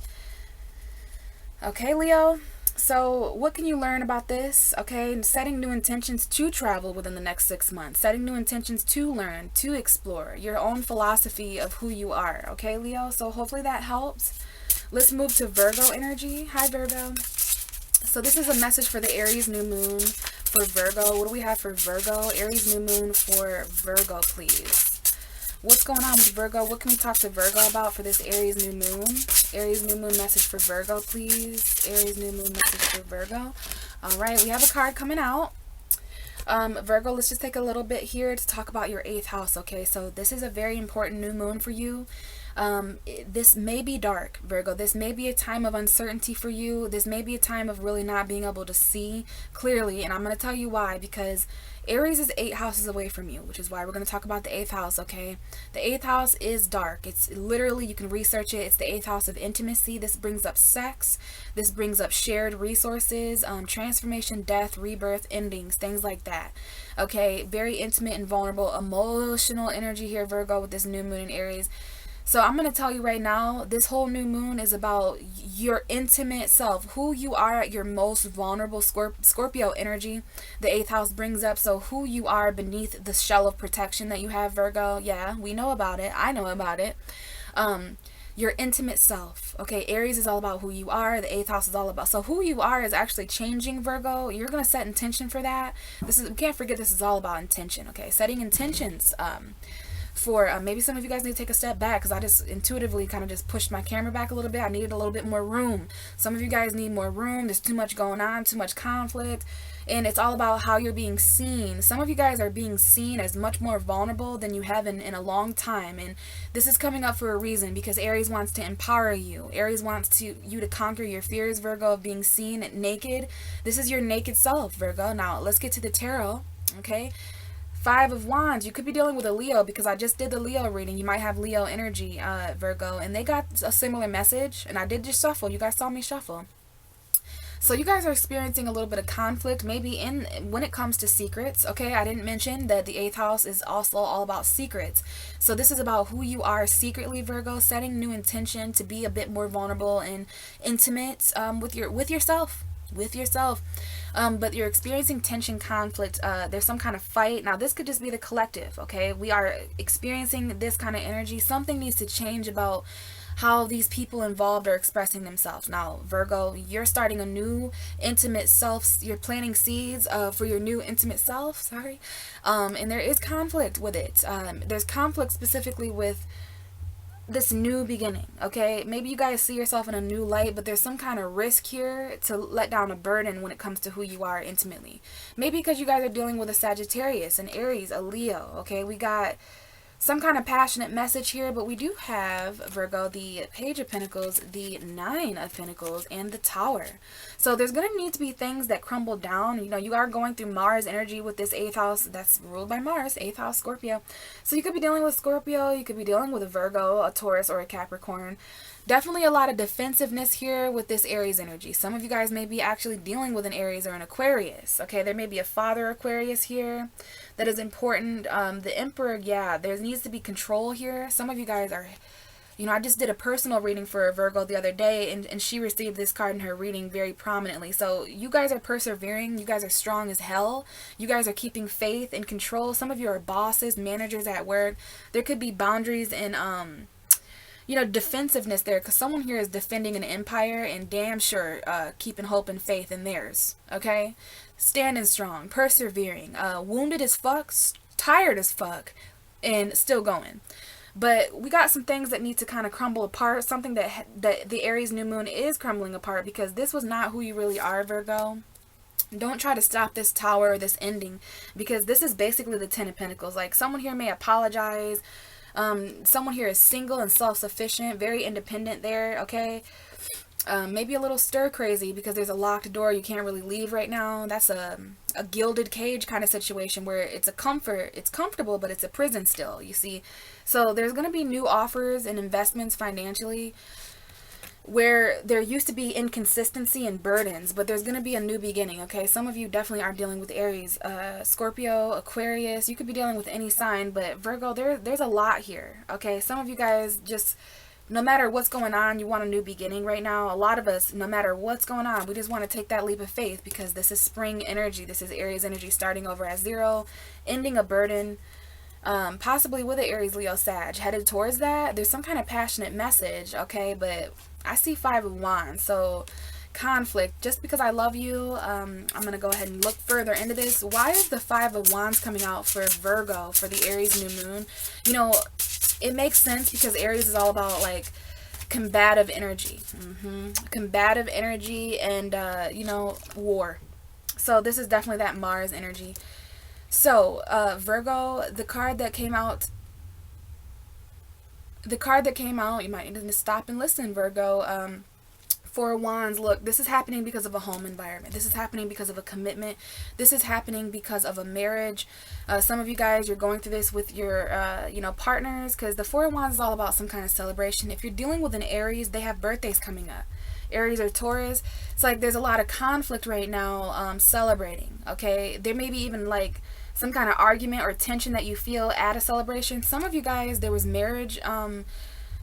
Okay, Leo? So what can you learn about this? Okay, setting new intentions to travel within the next 6 months. Setting new intentions to learn, to explore your own philosophy of who you are. Okay, Leo? So hopefully that helps. Let's move to Virgo energy. Hi, Virgo. So this is a message for the Aries New Moon for Virgo. What do we have for Virgo? Aries New Moon for Virgo, please. What's going on with Virgo? What can we talk to Virgo about for this Aries New Moon? Aries New Moon message for Virgo, please. Aries New Moon message for Virgo. All right, we have a card coming out. Virgo, let's just take a little bit here to talk about your 8th house, okay? So this is a very important new moon for you. This may be dark, Virgo. This may be a time of uncertainty for you. This may be a time of really not being able to see clearly, and I'm going to tell you why, because Aries is 8 houses away from you, which is why we're going to talk about the 8th house, okay? The 8th house is dark. It's literally, you can research it, it's the 8th house of intimacy. This brings up sex. This brings up shared resources, transformation, death, rebirth, endings, things like that. Okay, very intimate and vulnerable, emotional energy here, Virgo, with this new moon in Aries. So I'm going to tell you right now, this whole new moon is about your intimate self, who you are at your most vulnerable. Scorpio energy, the 8th house brings up, so who you are beneath the shell of protection that you have, Virgo. Yeah, we know about it. I know about it. Your intimate self. Okay, Aries is all about who you are. The 8th house is all about, so who you are is actually changing, Virgo. You're going to set intention for that. We can't forget this is all about intention, okay? Setting intentions, for maybe some of you guys need to take a step back, because I just intuitively kind of just pushed my camera back a little bit. I needed a little bit more room. Some of you guys need more room. There's too much going on, too much conflict, and it's all about how you're being seen. Some of you guys are being seen as much more vulnerable than you have in a long time, and this is coming up for a reason, because Aries wants to empower you. Aries wants you to conquer your fears, Virgo, of being seen naked. This is your naked self, Virgo. Now let's get to the tarot, okay? 5 of Wands. You could be dealing with a Leo, because I just did the Leo reading. You might have Leo energy, Virgo, and they got a similar message, and I did just shuffle. You guys saw me shuffle. So you guys are experiencing a little bit of conflict, maybe when it comes to secrets, okay? I didn't mention that the 8th house is also all about secrets. So this is about who you are secretly, Virgo, setting new intention to be a bit more vulnerable and intimate with yourself. But you're experiencing tension, conflict, there's some kind of fight. Now this could just be the collective, okay? We are experiencing this kind of energy. Something needs to change about how these people involved are expressing themselves. Now Virgo, you're starting a new intimate self. You're planting seeds for your new intimate self, and there is conflict with it. There's conflict specifically with this new beginning, okay? Maybe you guys see yourself in a new light, but there's some kind of risk here to let down a burden when it comes to who you are intimately. Maybe because you guys are dealing with a Sagittarius, an Aries, a Leo, okay? We got some kind of passionate message here, but we do have, Virgo, the Page of Pentacles, the Nine of Pentacles, and the Tower. So there's going to need to be things that crumble down. You know, you are going through Mars energy with this 8th house that's ruled by Mars, 8th house Scorpio. So you could be dealing with Scorpio, you could be dealing with a Virgo, a Taurus, or a Capricorn. Definitely a lot of defensive-ness here with this Aries energy. Some of you guys may be actually dealing with an Aries or an Aquarius. Okay, there may be a Father Aquarius here that is important. The Emperor, yeah, there needs to be control here. Some of you guys are, you know, I just did a personal reading for a Virgo the other day, and she received this card in her reading very prominently. So you guys are persevering. You guys are strong as hell. You guys are keeping faith and control. Some of you are bosses, managers at work. There could be boundaries and, you know, defensiveness there, because someone here is defending an empire and damn sure keeping hope and faith in theirs. Okay, standing strong, persevering, wounded as fuck, tired as fuck, and still going. But we got some things that need to kind of crumble apart. Something that the Aries New Moon is crumbling apart, because this was not who you really are, Virgo. Don't try to stop this Tower or this ending, because this is basically the Ten of Pentacles. Like, someone here may apologize. Someone here is single and self-sufficient, very independent there, okay? Maybe a little stir crazy because there's a locked door, you can't really leave right now. That's a gilded cage kind of situation where it's a comfort, it's comfortable, but it's a prison still, you see? So there's going to be new offers and investments financially where there used to be inconsistency and burdens, but there's going to be a new beginning, okay? Some of you definitely are dealing with Aries, Scorpio, Aquarius. You could be dealing with any sign, but Virgo, there's a lot here, okay? Some of you guys just, no matter what's going on, you want a new beginning right now. A lot of us, no matter what's going on, we just want to take that leap of faith, because this is spring energy. This is Aries energy starting over at 0, ending a burden, possibly with an Aries, Leo, Sag, headed towards that. There's some kind of passionate message, okay? But I see 5 of Wands, so conflict. Just because I love you, I'm going to go ahead and look further into this. Why is the 5 of Wands coming out for Virgo, for the Aries New Moon? You know, it makes sense because Aries is all about, like, combative energy. Combative energy and, you know, war. So this is definitely that Mars energy. So, Virgo, the card that came out, you might need to stop and listen, Virgo. 4 of Wands, look, this is happening because of a home environment. This is happening because of a commitment. This is happening because of a marriage. Some of you guys, you're going through this with your, you know, partners, because the 4 of Wands is all about some kind of celebration. If you're dealing with an Aries, they have birthdays coming up. Aries or Taurus. It's like there's a lot of conflict right now, celebrating, okay? There may be even, like, some kind of argument or tension that you feel at a celebration. Some of you guys, there was marriage,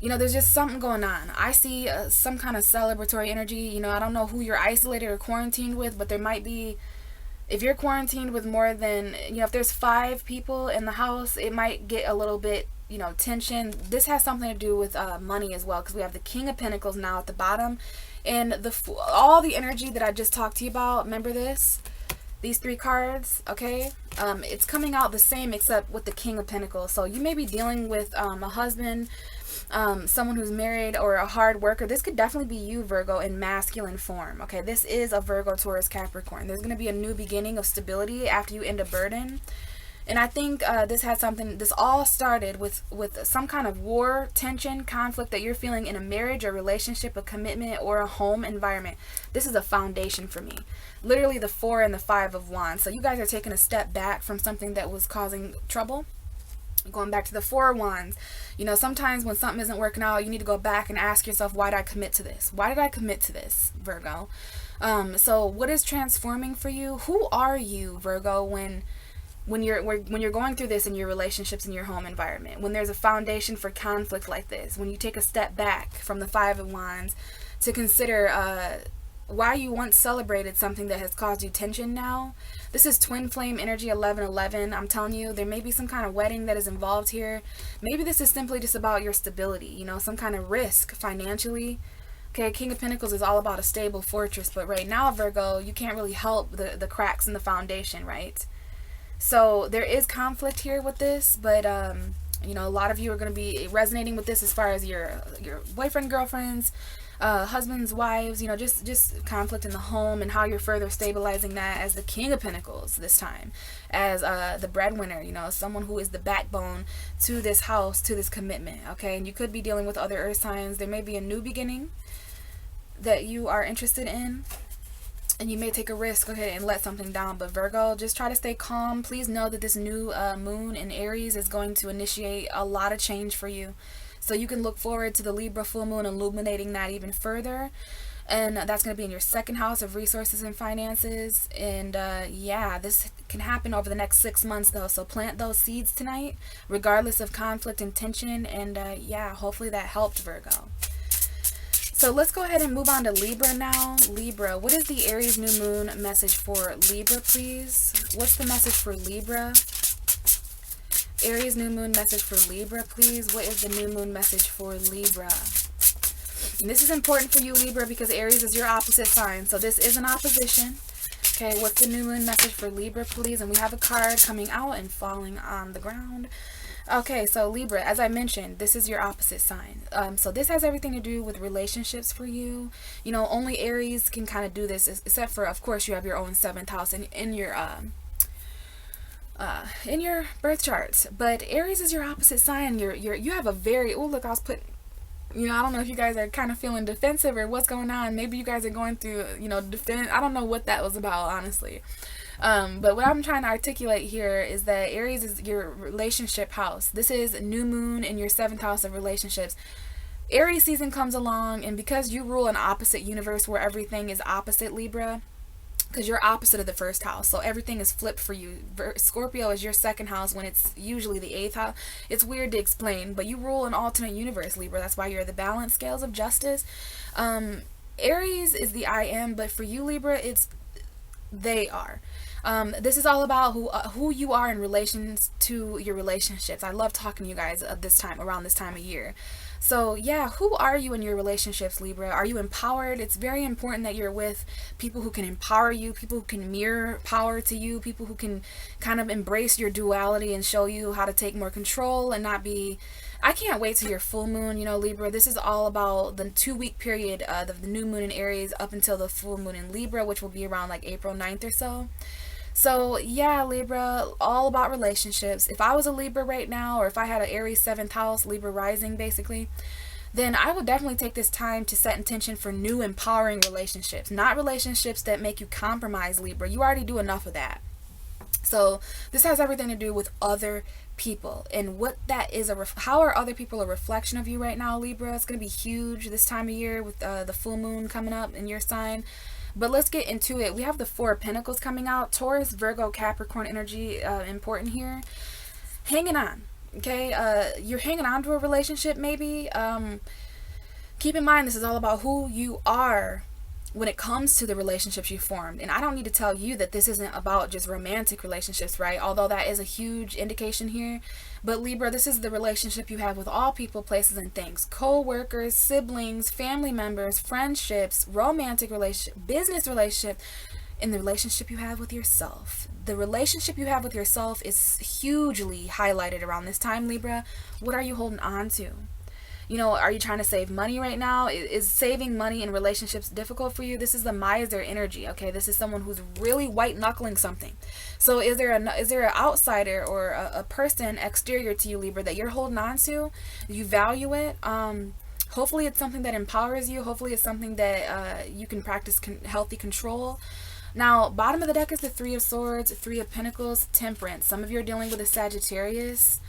you know, there's just something going on. I see some kind of celebratory energy. You know, I don't know who you're isolated or quarantined with, but there might be, if you're quarantined with more than, you know, if there's 5 people in the house, it might get a little bit, you know, tension. This has something to do with money as well, because we have the King of Pentacles now at the bottom, and all the energy that I just talked to you about. Remember this? These 3 cards, okay? It's coming out the same except with the King of Pentacles. So you may be dealing with a husband, someone who's married, or a hard worker. This could definitely be you, Virgo, in masculine form, okay? This is a Virgo, Taurus, Capricorn. There's going to be a new beginning of stability after you end a burden. And I think this all started with some kind of war, tension, conflict that you're feeling in a marriage, a relationship, a commitment, or a home environment. This is a foundation for me. Literally the 4 and the 5 of Wands. So you guys are taking a step back from something that was causing trouble. Going back to the 4 of Wands. You know, sometimes when something isn't working out, you need to go back and ask yourself, why did I commit to this? Why did I commit to this, Virgo? So what is transforming for you? Who are you, Virgo, when you're going through this in your relationships, in your home environment, when there's a foundation for conflict like this, when you take a step back from the 5 of Wands to consider why you once celebrated something that has caused you tension now. This is twin flame energy, 1111. I'm telling you, there may be some kind of wedding that is involved here. Maybe this is simply just about your stability, you know, some kind of risk financially. Okay, King of Pentacles is all about a stable fortress, but right now, Virgo, you can't really help the cracks in the foundation, right? So there is conflict here with this, but you know, a lot of you are going to be resonating with this as far as your boyfriend, girlfriends, husbands, wives, you know, just conflict in the home, and how you're further stabilizing that as the King of Pentacles this time, as the breadwinner, you know, someone who is the backbone to this house, to this commitment. Okay, and you could be dealing with other earth signs. There may be a new beginning that you are interested in, and you may take a risk, okay, and let something down. But Virgo, just try to stay calm. Please know that this new moon in Aries is going to initiate a lot of change for you. So you can look forward to the Libra full moon illuminating that even further. And that's going to be in your second house of resources and finances. And yeah, this can happen over the next 6 months though. So plant those seeds tonight, regardless of conflict and tension. And yeah, hopefully that helped, Virgo. So let's go ahead and move on to Libra now. Libra, what is the Aries New Moon message for Libra, please? What's the message for Libra? Aries New Moon message for Libra, please. What is the New Moon message for Libra? And this is important for you, Libra, because Aries is your opposite sign. So this is an opposition. Okay, what's the New Moon message for Libra, please? And we have a card coming out and falling on the ground. Okay, so Libra, as I mentioned, this is your opposite sign. So this has everything to do with relationships for you. You know, only Aries can kind of do this, except for, of course, you have your own 7th house in your birth charts. But Aries is your opposite sign. You have a very, oh look, I was putting, you know, I don't know if you guys are kind of feeling defensive or what's going on. Maybe you guys are going through, you know, defense. I don't know what that was about, honestly. But what I'm trying to articulate here is that Aries is your relationship house. This is New Moon in your 7th house of relationships. Aries season comes along, and because you rule an opposite universe where everything is opposite, Libra, because you're opposite of the 1st house, so everything is flipped for you. Scorpio is your 2nd house when it's usually the 8th house. It's weird to explain, but you rule an alternate universe, Libra. That's why you're the balance scales of justice. Aries is the I am, but for you, Libra, it's they are. This is all about who you are in relations to your relationships. I love talking to you guys around this time of year. So yeah, who are you in your relationships, Libra? Are you empowered? It's very important that you're with people who can empower you, people who can mirror power to you, people who can kind of embrace your duality and show you how to take more control and not be... I can't wait till your full moon, you know, Libra. This is all about the 2-week period of the new moon in Aries up until the full moon in Libra, which will be around like April 9th or so. So yeah, Libra, all about relationships. If I was a Libra right now, or if I had an Aries 7th house, Libra rising basically, then I would definitely take this time to set intention for new empowering relationships, not relationships that make you compromise, Libra. You already do enough of that. So this has everything to do with other people, and what that is how are other people a reflection of you right now, Libra? It's going to be huge this time of year with the full moon coming up in your sign. But let's get into it. We have the 4 of Pentacles coming out. Taurus, Virgo, Capricorn energy, important here. Hanging on, okay? You're hanging on to a relationship maybe. Keep in mind, this is all about who you are when it comes to the relationships you formed. And I don't need to tell you that this isn't about just romantic relationships, right? Although that is a huge indication here. But Libra, this is the relationship you have with all people, places, and things. Co-workers, siblings, family members, friendships, romantic relationship, business relationship, and the relationship you have with yourself. The relationship you have with yourself is hugely highlighted around this time, Libra. What are you holding on to? You know, are you trying to save money right now? Is saving money in relationships difficult for you? This is the miser energy, okay? This is someone who's really white-knuckling something. So is there an outsider or a person exterior to you, Libra, that you're holding on to? You value it? Hopefully it's something that empowers you. Hopefully it's something that you can practice healthy control. Now, bottom of the deck is the 3 of Swords, 3 of Pentacles, Temperance. Some of you are dealing with a Sagittarius.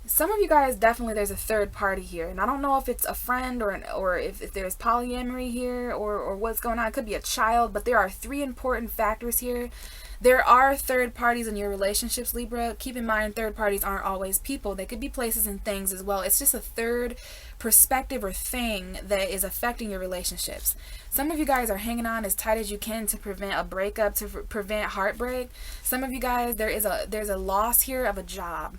Some of you guys, definitely there's a third party here, and I don't know if it's a friend or if there's polyamory here or what's going on. It could be a child, but there are 3 important factors here. There are third parties in your relationships, Libra. Keep in mind, third parties aren't always people. They could be places and things as well. It's just a third perspective or thing that is affecting your relationships. Some of you guys are hanging on as tight as you can to prevent a breakup, to prevent heartbreak. Some of you guys, there's a loss here of a job.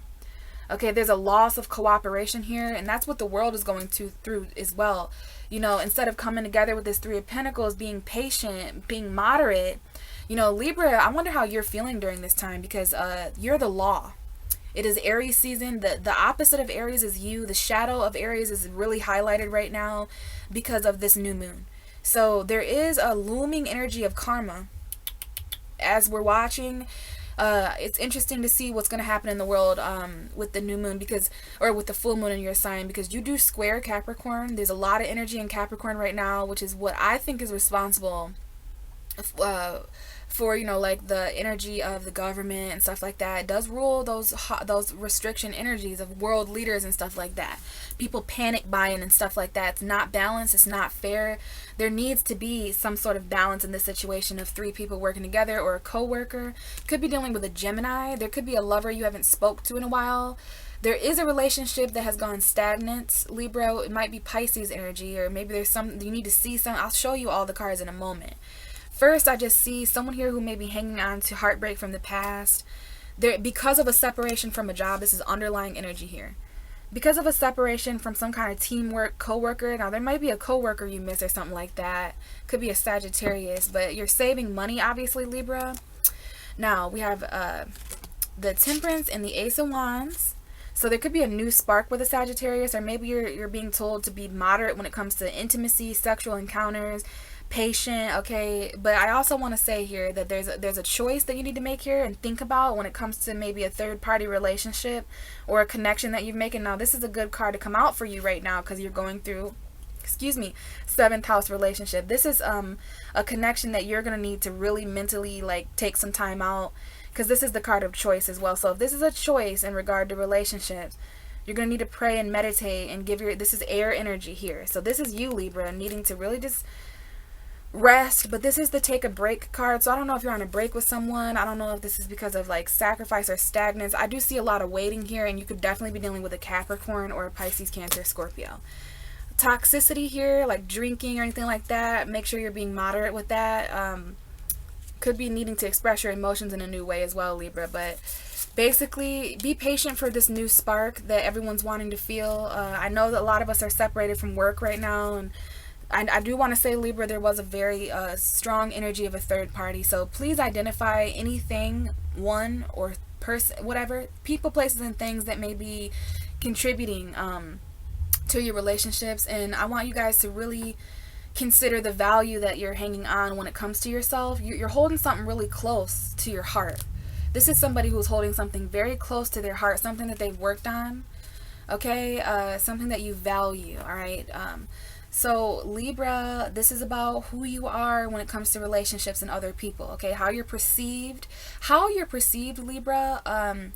Okay, there's a loss of cooperation here, and that's what the world is going through as well. You know, instead of coming together with this 3 of Pentacles, being patient, being moderate, you know, Libra, I wonder how you're feeling during this time, because you're the law. It is Aries season. The opposite of Aries is you. The shadow of Aries is really highlighted right now because of this new moon. So there is a looming energy of karma as we're watching. It's interesting to see what's going to happen in the world with the new moon, because, or with the full moon in your sign, because you do square Capricorn. There's a lot of energy in Capricorn right now, which is what I think is responsible for, you know, like the energy of the government and stuff like that. It does rule those restriction energies of world leaders and stuff like that. People panic buying and stuff like that. It's not balanced. It's not fair. There needs to be some sort of balance in this situation of three people working together, or a co-worker. Could be dealing with a Gemini. There could be a lover you haven't spoke to in a while. There is a relationship that has gone stagnant, Libra. It might be Pisces energy, or maybe there's some, you need to see some. I'll show you all the cards in a moment. First, I just see someone here who may be hanging on to heartbreak from the past. Because of a separation from a job, this is underlying energy here. Because of a separation from some kind of teamwork, co-worker. Now, there might be a co-worker you miss or something like that. Could be a Sagittarius, but you're saving money, obviously, Libra. Now, we have the Temperance and the Ace of Wands. So there could be a new spark with a Sagittarius, or maybe you're being told to be moderate when it comes to intimacy, sexual encounters, patient, okay? But I also want to say here that there's a choice that you need to make here and think about when it comes to maybe a third-party relationship or a connection that you're making. Now, this is a good card to come out for you right now because you're going through, excuse me, 7th house relationship. This is a connection that you're going to need to really mentally, like, take some time out, because this is the card of choice as well. So if this is a choice in regard to relationships, you're going to need to pray and meditate and this is air energy here. So this is you, Libra, needing to really just rest. But this is the take a break card. So I don't know if you're on a break with someone. I don't know if this is because of like sacrifice or stagnance. I do see a lot of waiting here, and you could definitely be dealing with a Capricorn or a Pisces, Cancer, Scorpio. Toxicity here, like drinking or anything like that, make sure you're being moderate with that. Could be needing to express your emotions in a new way as well, Libra. But basically, be patient for this new spark that everyone's wanting to feel. I know that a lot of us are separated from work right now, and I do want to say, Libra, there was a very strong energy of a third party. So please identify anything, one or person, whatever, people, places, and things that may be contributing to your relationships. And I want you guys to really consider the value that you're hanging on when it comes to yourself. You're holding something really close to your heart. This is somebody who's holding something very close to their heart, something that they've worked on, okay? Something that you value, all right? So Libra, this is about who you are when it comes to relationships and other people, okay? How you're perceived, Libra.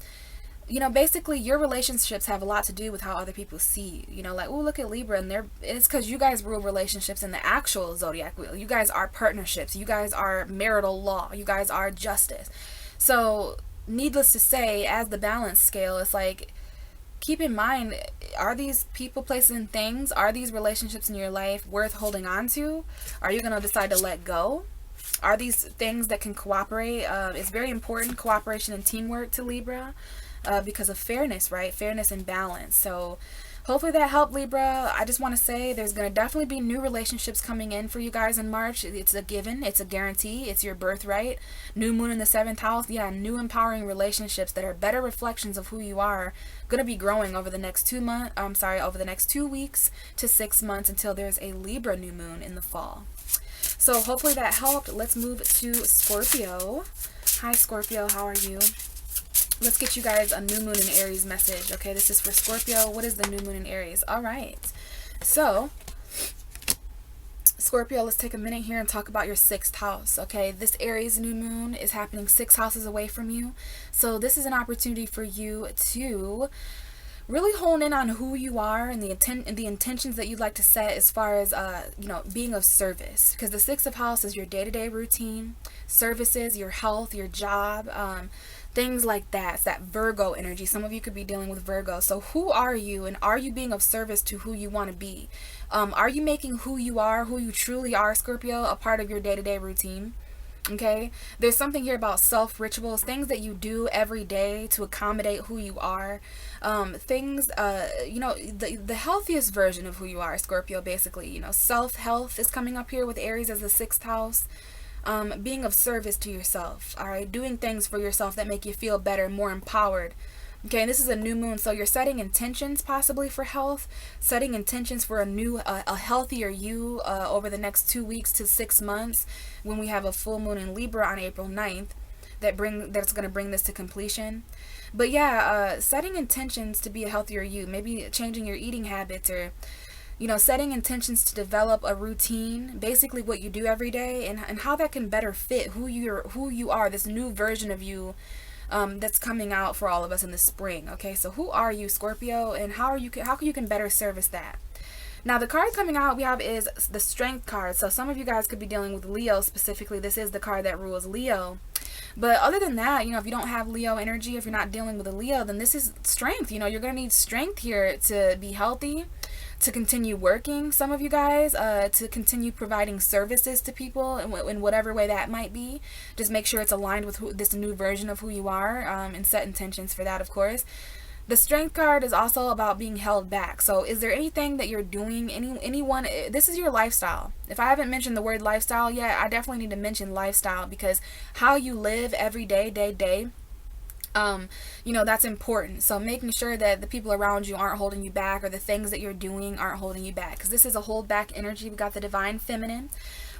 You know, basically your relationships have a lot to do with how other people see you. You know, like, oh, look at Libra, and it's because you guys rule relationships in the actual zodiac wheel. You guys are partnerships. You guys are marital law. You guys are justice. So needless to say, as the balance scale, it's like, keep in mind, are these people, places, and things, are these relationships in your life worth holding on to? Are you going to decide to let go? Are these things that can cooperate? It's very important, cooperation and teamwork to Libra. Because of fairness, right? Fairness and balance. So hopefully that helped, Libra. I just want to say there's going to definitely be new relationships coming in for you guys in March. It's a given. It's a guarantee. It's your birthright. New moon in the 7th house. Yeah, new empowering relationships that are better reflections of who you are going to be growing over the next over the next 2 weeks to 6 months until there's a Libra new moon in the fall. So hopefully that helped. Let's move to Scorpio. Hi, Scorpio. How are you? Let's get you guys a new moon in Aries message. Okay, this is for Scorpio. What is the new moon in Aries? All right. So, Scorpio, let's take a minute here and talk about your 6th house. Okay, this Aries new moon is happening 6 houses away from you. So this is an opportunity for you to really hone in on who you are and the intentions that you'd like to set as far as you know, being of service, because the 6th of house is your day-to-day routine, services, your health, your job, things like that. It's that Virgo energy. Some of you could be dealing with Virgo. So who are you, and are you being of service to who you want to be? Are you making who you are, who you truly are, Scorpio, a part of your day-to-day routine? Okay, there's something here about self-rituals, things that you do every day to accommodate who you are. Things, you know, the healthiest version of who you are, Scorpio, basically. You know, self-health is coming up here with Aries as the 6th house. Being of service to yourself, all right? Doing things for yourself that make you feel better, more empowered, Okay, and this is a new moon, so you're setting intentions possibly for health, setting intentions for a healthier you over the next 2 weeks to 6 months, when we have a full moon in Libra on April 9th that's going to bring this to completion. But yeah, setting intentions to be a healthier you, maybe changing your eating habits, or setting intentions to develop a routine, basically what you do every day, and how that can better fit who you are, this new version of you that's coming out for all of us in the spring. Okay, so who are you, Scorpio, and how you can better service that? Now, the card coming out we have is the Strength card. So some of you guys could be dealing with Leo specifically. This is the card that rules Leo. But other than that, if you don't have Leo energy, if you're not dealing with a Leo, then this is strength. You're going to need strength here to be healthy, to continue working, some of you guys, to continue providing services to people in whatever way that might be. Just make sure it's aligned with this new version of who you are, and set intentions for that, of course. The Strength card is also about being held back. So is there anything that you're doing, anyone, this is your lifestyle. If I haven't mentioned the word lifestyle yet, I definitely need to mention lifestyle, because how you live every day, that's important. So making sure that the people around you aren't holding you back, or the things that you're doing aren't holding you back, because this is a hold back energy. We got the divine feminine.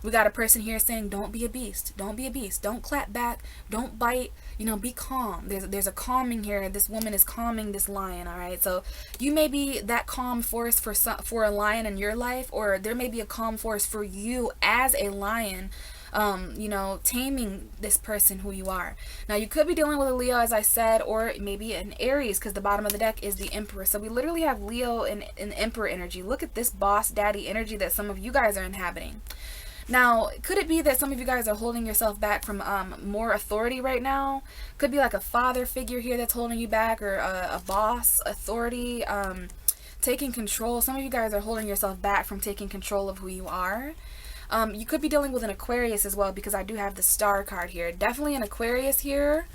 We got a person here saying, don't be a beast. Don't be a beast. Don't clap back. Don't bite. Be calm. There's a calming here. This woman is calming this lion, all right? So you may be that calm force for a lion in your life, or there may be a calm force for you as a lion, taming this person who you are. Now, you could be dealing with a Leo, as I said, or maybe an Aries, because the bottom of the deck is the Emperor. So we literally have Leo and Emperor energy. Look at this boss daddy energy that some of you guys are inhabiting. Now, could it be that some of you guys are holding yourself back from more authority right now? Could be like a father figure here that's holding you back, or a boss, authority, taking control. Some of you guys are holding yourself back from taking control of who you are. You could be dealing with an Aquarius as well, because I do have the Star card here. Definitely an Aquarius here.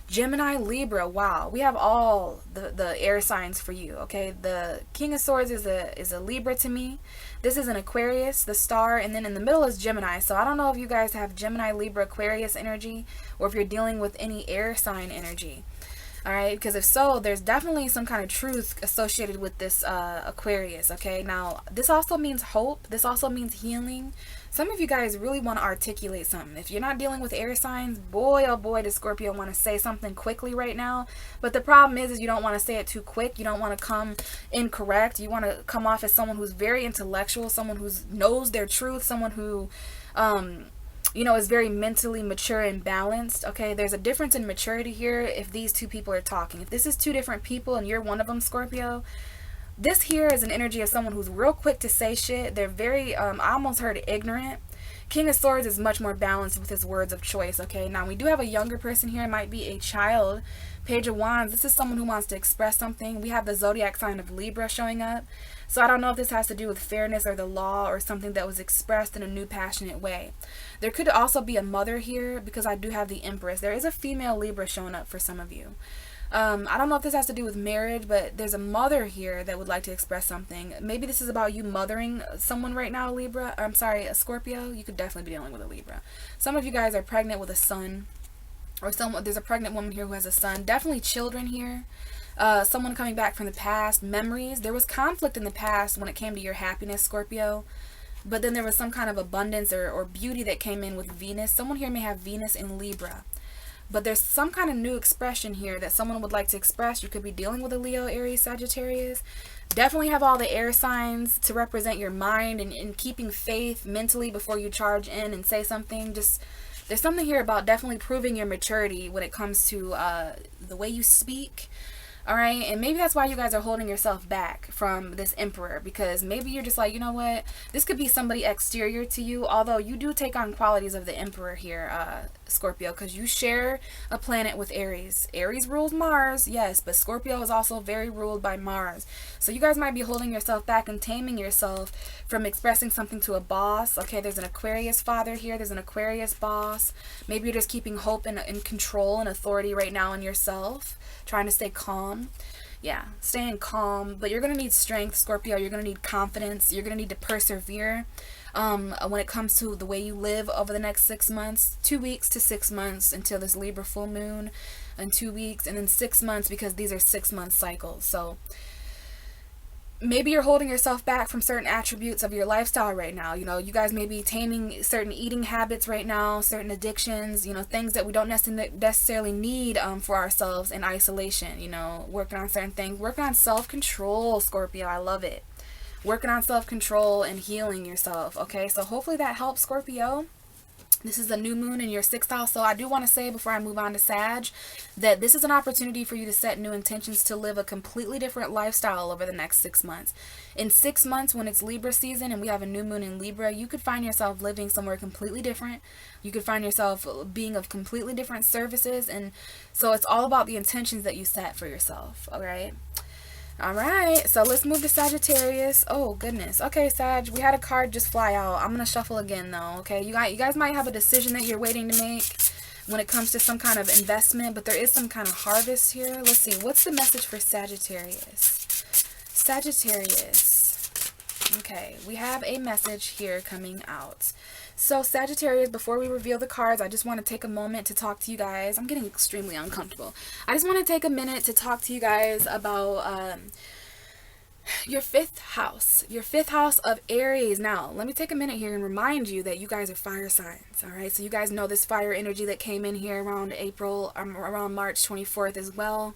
Gemini, Libra. Wow, we have all the air signs for you. Okay, the King of Swords is a Libra to me. This is an Aquarius, the Star, and then in the middle is Gemini. So I don't know if you guys have Gemini, Libra, Aquarius energy, or if you're dealing with any air sign energy. All right, because if so, there's definitely some kind of truth associated with this Aquarius. Okay, now this also means hope. This also means healing. Some of you guys really want to articulate something. If you're not dealing with air signs, boy, oh boy, does Scorpio want to say something quickly right now. But the problem is you don't want to say it too quick. You don't want to come incorrect. You want to come off as someone who's very intellectual, someone who knows their truth, someone who, is very mentally mature and balanced. Okay, there's a difference in maturity here if these two people are talking. If this is two different people and you're one of them, Scorpio, this here is an energy of someone who's real quick to say shit. They're very, I almost heard ignorant. King of Swords is much more balanced with his words of choice, okay? Now, we do have a younger person here. It might be a child. Page of Wands, this is someone who wants to express something. We have the zodiac sign of Libra showing up. So I don't know if this has to do with fairness or the law, or something that was expressed in a new passionate way. There could also be a mother here, because I do have the Empress. There is a female Libra showing up for some of you. I don't know if this has to do with marriage, but there's a mother here that would like to express something. Maybe this is about you mothering someone right now, Libra. I'm sorry, a Scorpio. You could definitely be dealing with a Libra. Some of you guys are pregnant with a son, or there's a pregnant woman here who has a son. Definitely children here. Someone coming back from the past, memories. There was conflict in the past when it came to your happiness, Scorpio. But then there was some kind of abundance or beauty that came in with Venus. Someone here may have Venus in Libra. But there's some kind of new expression here that someone would like to express. You could be dealing with a Leo, Aries, Sagittarius. Definitely have all the air signs to represent your mind and keeping faith mentally before you charge in and say something. Just, there's something here about definitely proving your maturity when it comes to the way you speak. All right, and maybe that's why you guys are holding yourself back from this Emperor, because maybe you're just like, you know what, this could be somebody exterior to you, although you do take on qualities of the Emperor here, Scorpio, because you share a planet with Aries. Aries rules Mars, yes, but Scorpio is also very ruled by Mars. So you guys might be holding yourself back and taming yourself from expressing something to a boss. Okay, there's an Aquarius father here, there's an Aquarius boss. Maybe you're just keeping hope and control and authority right now in yourself, trying to stay calm. Yeah, staying calm, but you're going to need strength, Scorpio. You're going to need confidence. You're going to need to persevere. when it comes to the way you live over the next 6 months, 2 weeks to 6 months until this Libra full moon in 2 weeks, and then 6 months because these are 6-month cycles. So maybe you're holding yourself back from certain attributes of your lifestyle right now. You know, you guys may be taming certain eating habits right now, certain addictions, you know, things that we don't necessarily need for ourselves in isolation. You know, working on certain things, working on self-control, Scorpio. I love it. Working on self-control and healing yourself. Okay, so hopefully that helps, Scorpio. This is a new moon in your 6th house. So I do want to say before I move on to Sag that this is an opportunity for you to set new intentions to live a completely different lifestyle over the next 6 months. In 6 months, when it's Libra season and we have a new moon in Libra, you could find yourself living somewhere completely different. You could find yourself being of completely different services. And so it's all about the intentions that you set for yourself. All right. All right, so let's move to Sagittarius. Oh, goodness. Okay, Sag, we had a card just fly out. I'm going to shuffle again, though, okay? You guys might have a decision that you're waiting to make when it comes to some kind of investment, but there is some kind of harvest here. Let's see. What's the message for Sagittarius? Sagittarius. Okay, we have a message here coming out. So Sagittarius, before we reveal the cards, I just want to take a moment to talk to you guys. I'm getting extremely uncomfortable. I just want to take a minute to talk to you guys about your 5th house. Your 5th house of Aries. Now, let me take a minute here and remind you that you guys are fire signs. All right, so you guys know this fire energy that came in here around around March 24th as well.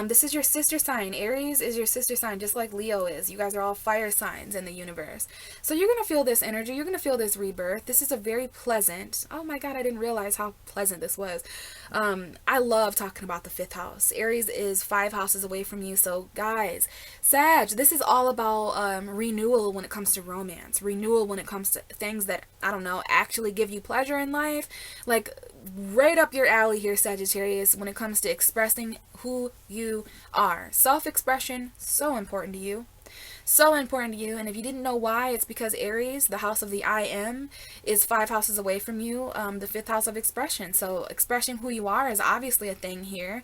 This is your sister sign. Aries is your sister sign, just like Leo is. You guys are all fire signs in the universe. So you're going to feel this energy. You're going to feel this rebirth. This is a very pleasant. Oh my God, I didn't realize how pleasant this was. I love talking about the 5th house. Aries is 5 houses away from you. So guys, Sag, this is all about renewal when it comes to romance. Renewal when it comes to things that, I don't know, actually give you pleasure in life. Like, right up your alley here, Sagittarius, when it comes to expressing who you are. Self-expression, so important to you. So important to you. And if you didn't know why, it's because Aries, the house of the I am, is 5 houses away from you, the 5th house of expression. So expressing who you are is obviously a thing here.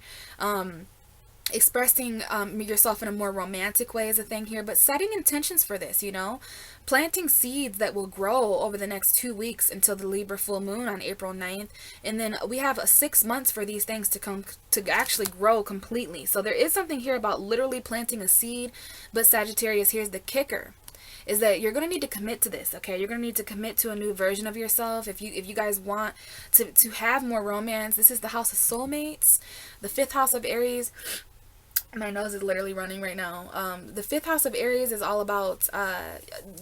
Expressing yourself in a more romantic way is a thing here, but setting intentions for this, you know, planting seeds that will grow over the next 2 weeks until the Libra full moon on April 9th. And then we have 6 months for these things to come to actually grow completely. So there is something here about literally planting a seed. But Sagittarius, here's the kicker, is that you're going to need to commit to this, okay? You're going to need to commit to a new version of yourself. If you guys want to have more romance, this is the house of soulmates, the 5th house of Aries. My nose is literally running right now. The 5th house of Aries is all about,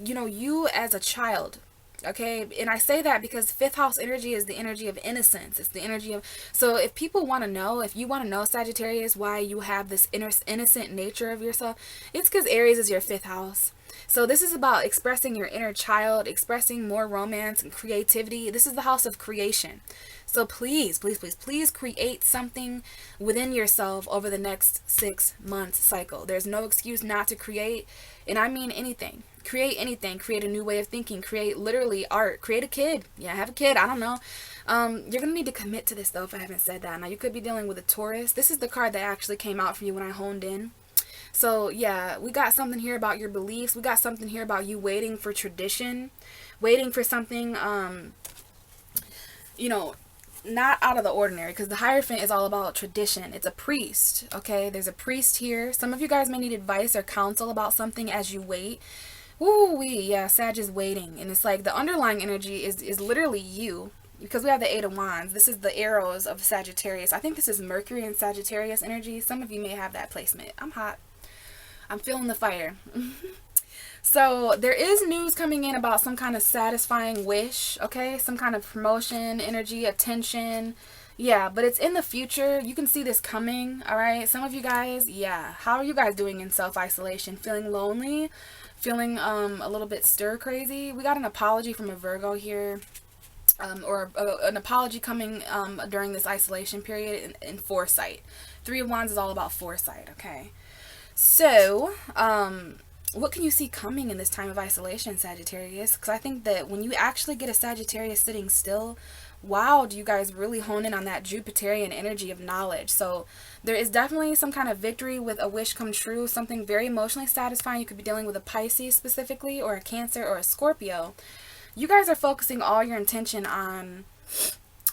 you know, you as a child. Okay, and I say that because 5th house energy is the energy of innocence. It's the energy of, so if people want to know, if you want to know, Sagittarius, why you have this innocent nature of yourself, it's because Aries is your 5th house. So this is about expressing your inner child, expressing more romance and creativity. This is the house of creation. So please, please, please, please create something within yourself over the next 6 months cycle. There's no excuse not to create, and I mean anything. Create anything. Create a new way of thinking. Create literally art. Create a kid. Yeah, have a kid. I don't know. You're going to need to commit to this, though, if I haven't said that. Now, you could be dealing with a Taurus. This is the card that actually came out for you when I honed in. So, yeah, we got something here about your beliefs. We got something here about you waiting for tradition. Waiting for something, you know, not out of the ordinary, because the Hierophant is all about tradition. It's a priest, okay? There's a priest here. Some of you guys may need advice or counsel about something as you wait. Woo-wee, yeah, Sag is waiting. And it's like the underlying energy is literally you, because we have the 8 of Wands. This is the arrows of Sagittarius. I think this is Mercury and Sagittarius energy. Some of you may have that placement. I'm hot. I'm feeling the fire. So there is news coming in about some kind of satisfying wish, okay? Some kind of promotion, energy, attention. Yeah, but it's in the future. You can see this coming, all right? Some of you guys, yeah. How are you guys doing in self-isolation? Feeling lonely? Feeling a little bit stir-crazy? We got an apology from a Virgo here. Or an apology coming during this isolation period in foresight. 3 of Wands is all about foresight, okay? So, what can you see coming in this time of isolation, Sagittarius? Because I think that when you actually get a Sagittarius sitting still, wow, do you guys really hone in on that Jupiterian energy of knowledge. So there is definitely some kind of victory with a wish come true, something very emotionally satisfying. You could be dealing with a Pisces specifically, or a Cancer, or a Scorpio. You guys are focusing all your intention on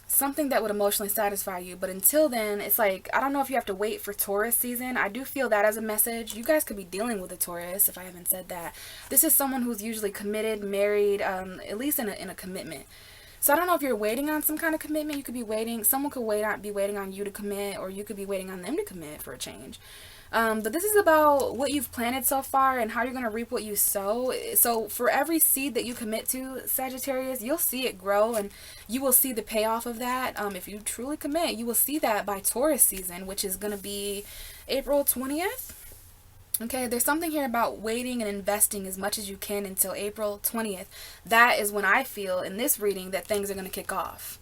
something that would emotionally satisfy you. But until then, it's like, I don't know if you have to wait for Taurus season. I do feel that as a message. You guys could be dealing with a Taurus, if I haven't said that. This is someone who's usually committed, married, at least in a commitment. So I don't know if you're waiting on some kind of commitment. You could be waiting. Someone could be waiting on you to commit, or you could be waiting on them to commit for a change. But this is about what you've planted so far and how you're going to reap what you sow. So for every seed that you commit to, Sagittarius, you'll see it grow, and you will see the payoff of that. If you truly commit, you will see that by Taurus season, which is going to be April 20th. Okay, there's something here about waiting and investing as much as you can until April 20th. That is when I feel in this reading that things are going to kick off.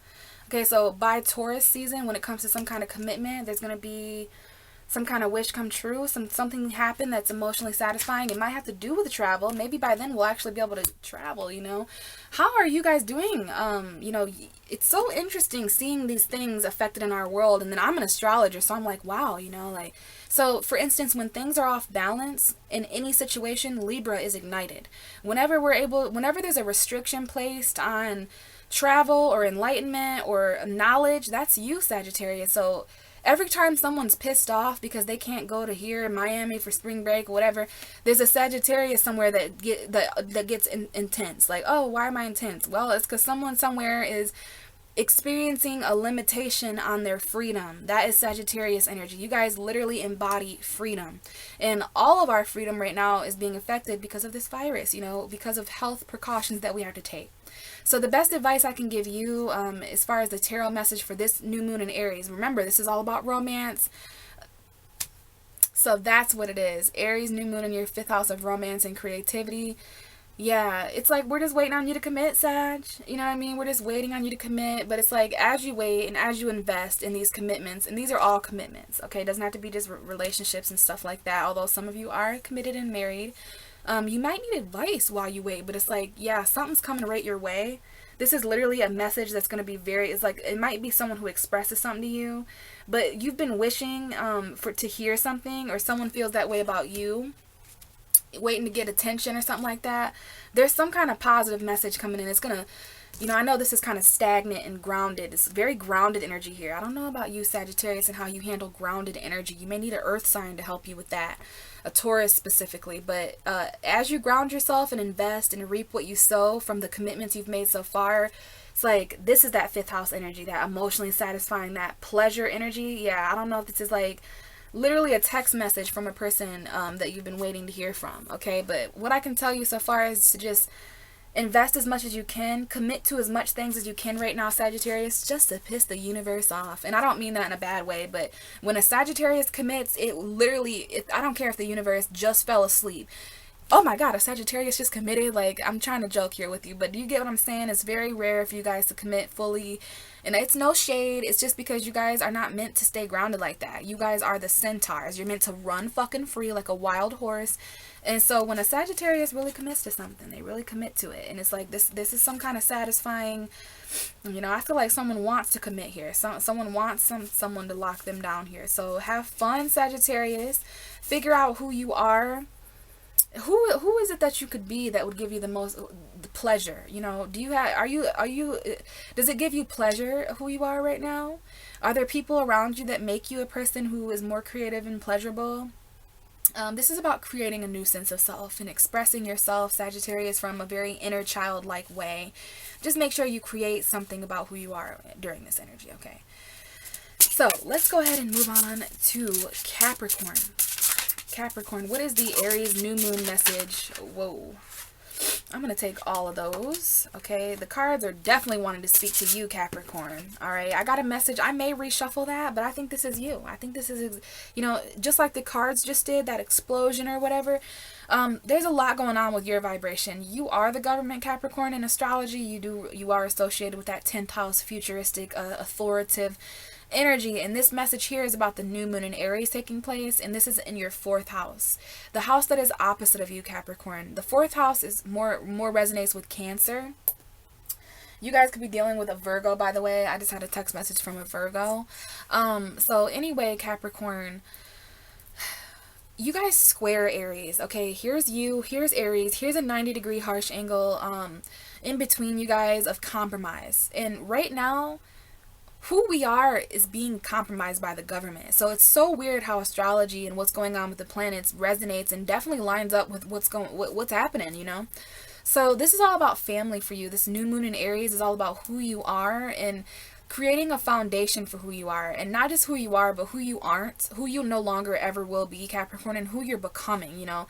Okay, so by Taurus season, when it comes to some kind of commitment, there's going to be some kind of wish come true, something happen that's emotionally satisfying. It might have to do with travel. Maybe by then we'll actually be able to travel, you know. How are you guys doing? You know, it's so interesting seeing these things affected in our world. And then I'm an astrologer, so I'm like, wow, you know, like, so for instance, when things are off balance in any situation, Libra is ignited. Whenever there's a restriction placed on travel or enlightenment or knowledge, that's you, Sagittarius. So every time someone's pissed off because they can't go to here in Miami for spring break or whatever, there's a Sagittarius somewhere that gets intense. Like, oh, why am I intense? Well, it's because someone somewhere is experiencing a limitation on their freedom. That is Sagittarius energy. You guys literally embody freedom. And all of our freedom right now is being affected because of this virus, you know, because of health precautions that we have to take. So the best advice I can give you as far as the tarot message for this new moon in Aries, remember, this is all about romance. So that's what it is. Aries new moon in your 5th house of romance and creativity. Yeah, it's like we're just waiting on you to commit, Sag. You know what I mean? We're just waiting on you to commit. But it's like as you wait and as you invest in these commitments, and these are all commitments, okay? It doesn't have to be just relationships and stuff like that, although some of you are committed and married. You might need advice while you wait, but it's like, yeah, something's coming right your way. This is literally a message that's going to be it's like, it might be someone who expresses something to you, but you've been wishing to hear something, or someone feels that way about you, waiting to get attention or something like that. There's some kind of positive message coming in. It's going to, you know, I know this is kind of stagnant and grounded. It's very grounded energy here. I don't know about you, Sagittarius, and how you handle grounded energy. You may need an earth sign to help you with that, a Taurus specifically. But as you ground yourself and invest and reap what you sow from the commitments you've made so far, it's like, this is that 5th house energy, that emotionally satisfying, that pleasure energy. Yeah, I don't know if this is like literally a text message from a person that you've been waiting to hear from, okay? But what I can tell you so far is to just invest as much as you can, commit to as much things as you can right now, Sagittarius, just to piss the universe off. And I don't mean that in a bad way, but when a Sagittarius commits, it literally, I don't care if the universe just fell asleep. Oh my God, a Sagittarius just committed. Like, I'm trying to joke here with you, but do you get what I'm saying? It's very rare for you guys to commit fully. And it's no shade. It's just because you guys are not meant to stay grounded like that. You guys are the centaurs. You're meant to run fucking free like a wild horse. And so when a Sagittarius really commits to something, they really commit to it. And it's like, this is some kind of satisfying, you know, I feel like someone wants to commit here. Someone wants someone to lock them down here. So have fun, Sagittarius. Figure out who you are. Who is it that you could be that would give you the pleasure? You know, does it give you pleasure who you are right now? Are there people around you that make you a person who is more creative and pleasurable? This is about creating a new sense of self and expressing yourself, Sagittarius, from a very inner childlike way. Just make sure you create something about who you are during this energy, okay? So let's go ahead and move on to Capricorn. Capricorn, what is the Aries new moon message? Whoa. I'm going to take all of those, okay? The cards are definitely wanting to speak to you, Capricorn, all right? I got a message. I may reshuffle that, but I think this is you. I think this is, you know, just like the cards just did, that explosion or whatever. There's a lot going on with your vibration. You are the government, Capricorn, in astrology. You are associated with that 10th house, futuristic, authoritative energy, and this message here is about the new moon in Aries taking place, and this is in your 4th house, the house that is opposite of you, Capricorn. The 4th house is more resonates with Cancer. You guys could be dealing with a Virgo, by the way. I just had a text message from a Virgo. So anyway, Capricorn, you guys square Aries. Okay, here's you, here's Aries, here's a 90-degree harsh angle in between you guys of compromise. And right now, who we are is being compromised by the government. So it's so weird how astrology and what's going on with the planets resonates and definitely lines up with what's happening, you know? So this is all about family for you. This new moon in Aries is all about who you are and creating a foundation for who you are, and not just who you are, but who you aren't, who you no longer ever will be, Capricorn, and who you're becoming, you know.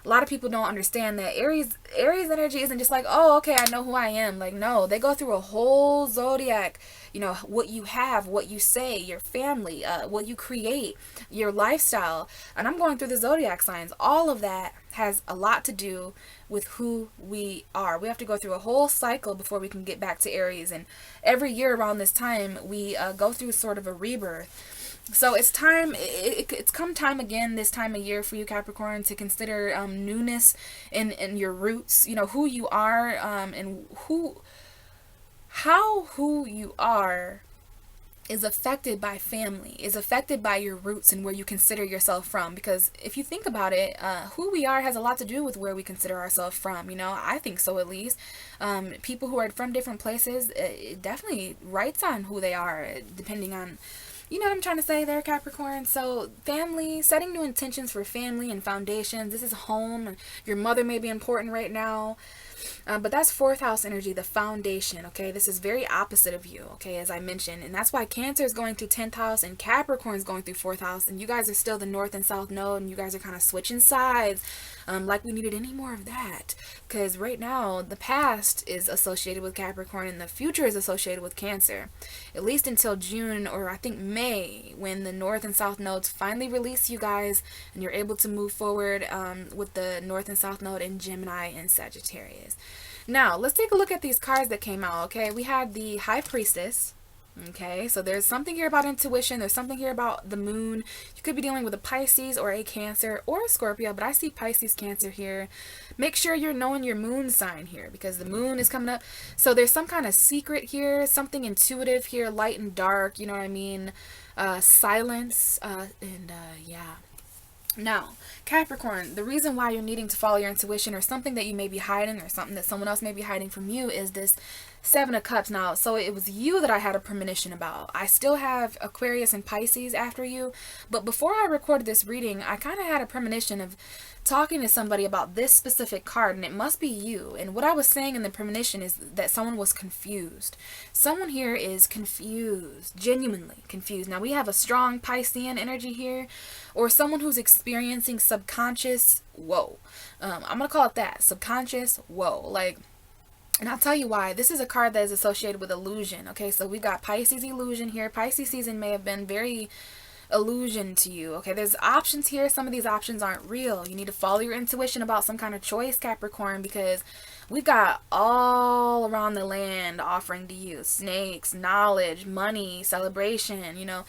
A lot of people don't understand that Aries energy isn't just like, oh, okay, I know who I am. Like, no, they go through a whole zodiac, you know, what you have, what you say, your family, what you create, your lifestyle. And I'm going through the zodiac signs. All of that has a lot to do with who we are. We have to go through a whole cycle before we can get back to Aries. And every year around this time, we go through sort of a rebirth. So it's time, it's come time again this time of year for you, Capricorn, to consider newness in your roots, you know, who you are, and how who you are is affected by family, is affected by your roots and where you consider yourself from. Because if you think about it, who we are has a lot to do with where we consider ourselves from, you know. I think so, at least. People who are from different places, it definitely writes on who they are, depending on, you know what I'm trying to say there, Capricorn. So family, setting new intentions for family and foundations. This is home. Your mother may be important right now. But that's fourth house energy, the foundation, okay? This is very opposite of you, okay, as I mentioned. And that's why Cancer is going through 10th house and Capricorn is going through 4th house. And you guys are still the north and south node, and you guys are kind of switching sides. Like we needed any more of that. Because right now, the past is associated with Capricorn and the future is associated with Cancer. At least until June, or I think May, when the north and south nodes finally release you guys and you're able to move forward with the north and south node in Gemini and Sagittarius. Now, let's take a look at these cards that came out, okay? We had the High Priestess, okay? So there's something here about intuition. There's something here about the moon. You could be dealing with a Pisces or a Cancer or a Scorpio, but I see Pisces, Cancer here. Make sure you're knowing your moon sign here because the moon is coming up. So there's some kind of secret here, something intuitive here, light and dark, you know what I mean? Silence, yeah. Now, Capricorn, the reason why you're needing to follow your intuition or something that you may be hiding or something that someone else may be hiding from you is this Seven of Cups. Now, so it was you that I had a premonition about. I still have Aquarius and Pisces after you, but before I recorded this reading, I kind of had a premonition of talking to somebody about this specific card, and it must be you. And what I was saying in the premonition is that someone was confused. Someone here is confused, genuinely confused. Now, we have a strong Piscean energy here, or someone who's experiencing subconscious whoa. I'm going to call it that, subconscious whoa. Like, and I'll tell you why. This is a card that is associated with illusion. Okay, so we got Pisces illusion here. Pisces season may have been very illusion to you. Okay, there's options here. Some of these options aren't real. You need to follow your intuition about some kind of choice, Capricorn, because we've got all around the land offering to you snakes, knowledge, money, celebration, you know.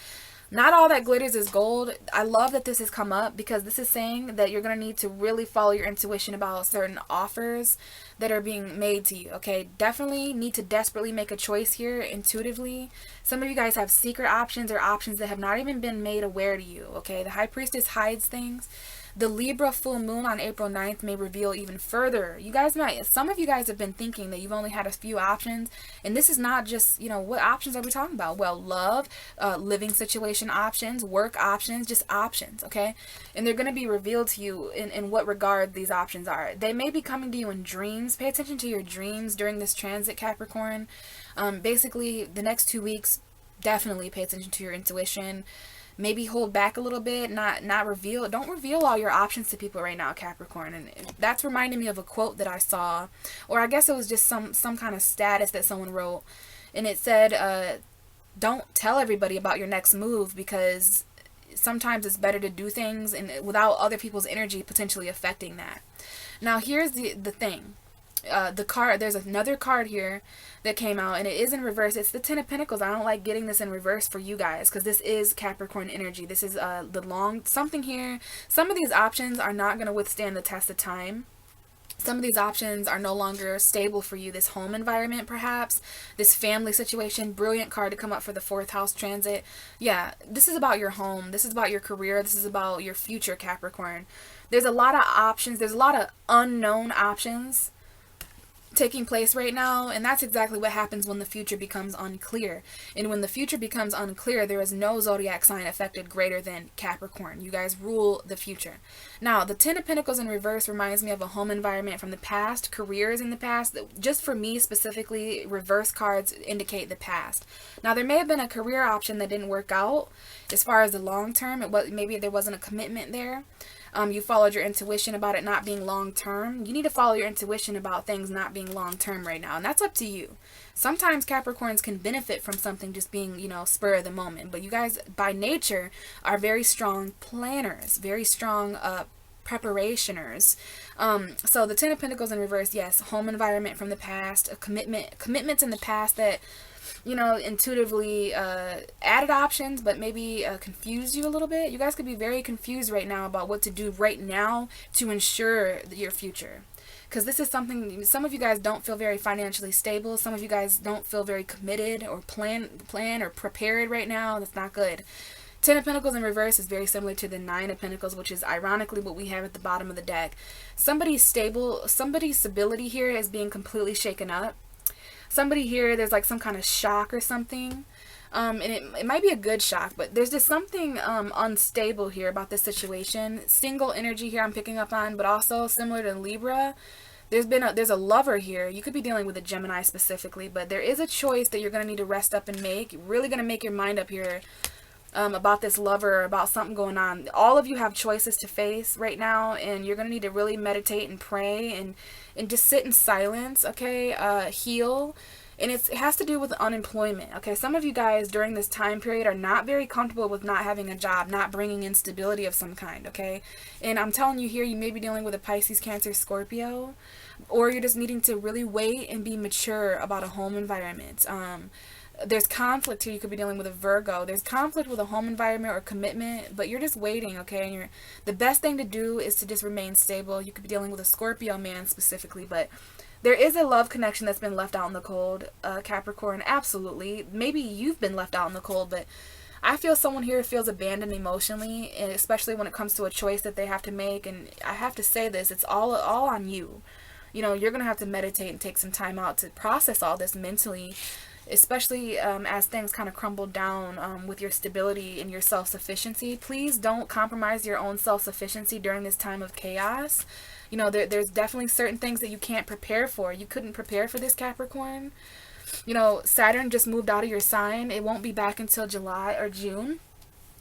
Not all that glitters is gold. I love that this has come up because this is saying that you're going to need to really follow your intuition about certain offers that are being made to you, okay? Definitely need to desperately make a choice here intuitively. Some of you guys have secret options or options that have not even been made aware to you, okay? The High Priestess hides things. The Libra full moon on April 9th may reveal even further. You guys might, some of you guys have been thinking that you've only had a few options. And this is not just, you know, what options are we talking about? Well, love, living situation options, work options, just options, okay? And they're going to be revealed to you in what regard these options are. They may be coming to you in dreams. Pay attention to your dreams during this transit, Capricorn. Basically, the next 2 weeks, definitely pay attention to your intuition. Maybe hold back a little bit, not reveal. Don't reveal all your options to people right now, Capricorn. And that's reminding me of a quote that I saw, or I guess it was just some kind of status that someone wrote, and it said, "Don't tell everybody about your next move because sometimes it's better to do things and without other people's energy potentially affecting that." Now, here's the thing. The card, there's another card here that came out and it is in reverse. It's the Ten of Pentacles. I don't like getting this in reverse for you guys because this is Capricorn energy. This is the long something here. Some of these options are not going to withstand the test of time. Some of these options are no longer stable for you. This home environment, perhaps, this family situation. Brilliant card to come up for the 4th house transit. Yeah, this is about your home. This is about your career. This is about your future, Capricorn. There's a lot of options. There's a lot of unknown options taking place right now, and that's exactly what happens when the future becomes unclear. And when the future becomes unclear, there is no zodiac sign affected greater than Capricorn. You guys rule the future. Now, the 10 of Pentacles in reverse reminds me of a home environment from the past, careers in the past. Just for me specifically, reverse cards indicate the past. Now, there may have been a career option that didn't work out as far as the long term. Maybe there wasn't a commitment there. You followed your intuition about it not being long term. You need to follow your intuition about things not being long term right now, and that's up to you. Sometimes Capricorns can benefit from something just being, spur of the moment, but you guys by nature are very strong planners, very strong preparationers. So the 10 of Pentacles in reverse, yes, home environment from the past, commitments in the past that intuitively added options, but maybe confused you a little bit. You guys could be very confused right now about what to do right now to ensure your future. Because this is something, some of you guys don't feel very financially stable. Some of you guys don't feel very committed or plan or prepared right now. That's not good. 10 of Pentacles in reverse is very similar to the 9 of Pentacles, which is ironically what we have at the bottom of the deck. Somebody's stability here is being completely shaken up. Somebody here, there's like some kind of shock or something. And it might be a good shock, but there's just something unstable here about this situation. Single energy here I'm picking up on, but also similar to Libra. There's a lover here. You could be dealing with a Gemini specifically, but there is a choice that you're going to need to rest up and make. You're really going to make your mind up here about this lover, about something going on. All of you have choices to face right now, and you're going to need to really meditate and pray and just sit in silence, okay? Heal. And it has to do with unemployment, okay? Some of you guys during this time period are not very comfortable with not having a job, not bringing in stability of some kind, okay? And I'm telling you here, you may be dealing with a Pisces, Cancer, Scorpio, or you're just needing to really wait and be mature about a home environment. There's conflict here. You could be dealing with a Virgo. There's conflict with a home environment or commitment, but you're just waiting, okay? And the best thing to do is to just remain stable. You could be dealing with a Scorpio man specifically, but there is a love connection that's been left out in the cold, Capricorn. Absolutely. Maybe you've been left out in the cold, but I feel someone here feels abandoned emotionally, especially when it comes to a choice that they have to make. And I have to say this, it's all on you. You're going to have to meditate and take some time out to process all this mentally, especially as things kind of crumble down with your stability and your self-sufficiency. Please don't compromise your own self-sufficiency during this time of chaos. There's definitely certain things that you can't prepare for. You couldn't prepare for this, Capricorn. Saturn just moved out of your sign. It won't be back until July or June.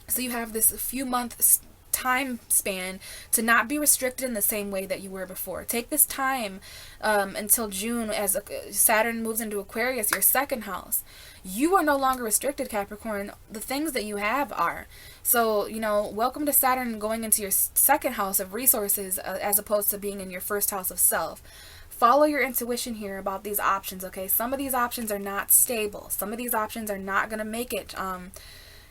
So you have this few months time span to not be restricted in the same way that you were before. Take this time until June as Saturn moves into Aquarius, your 2nd house. You are no longer restricted, Capricorn. The things that you have are. So, welcome to Saturn going into your 2nd house of resources as opposed to being in your 1st house of self. Follow your intuition here about these options, okay? Some of these options are not stable. Some of these options are not going to make it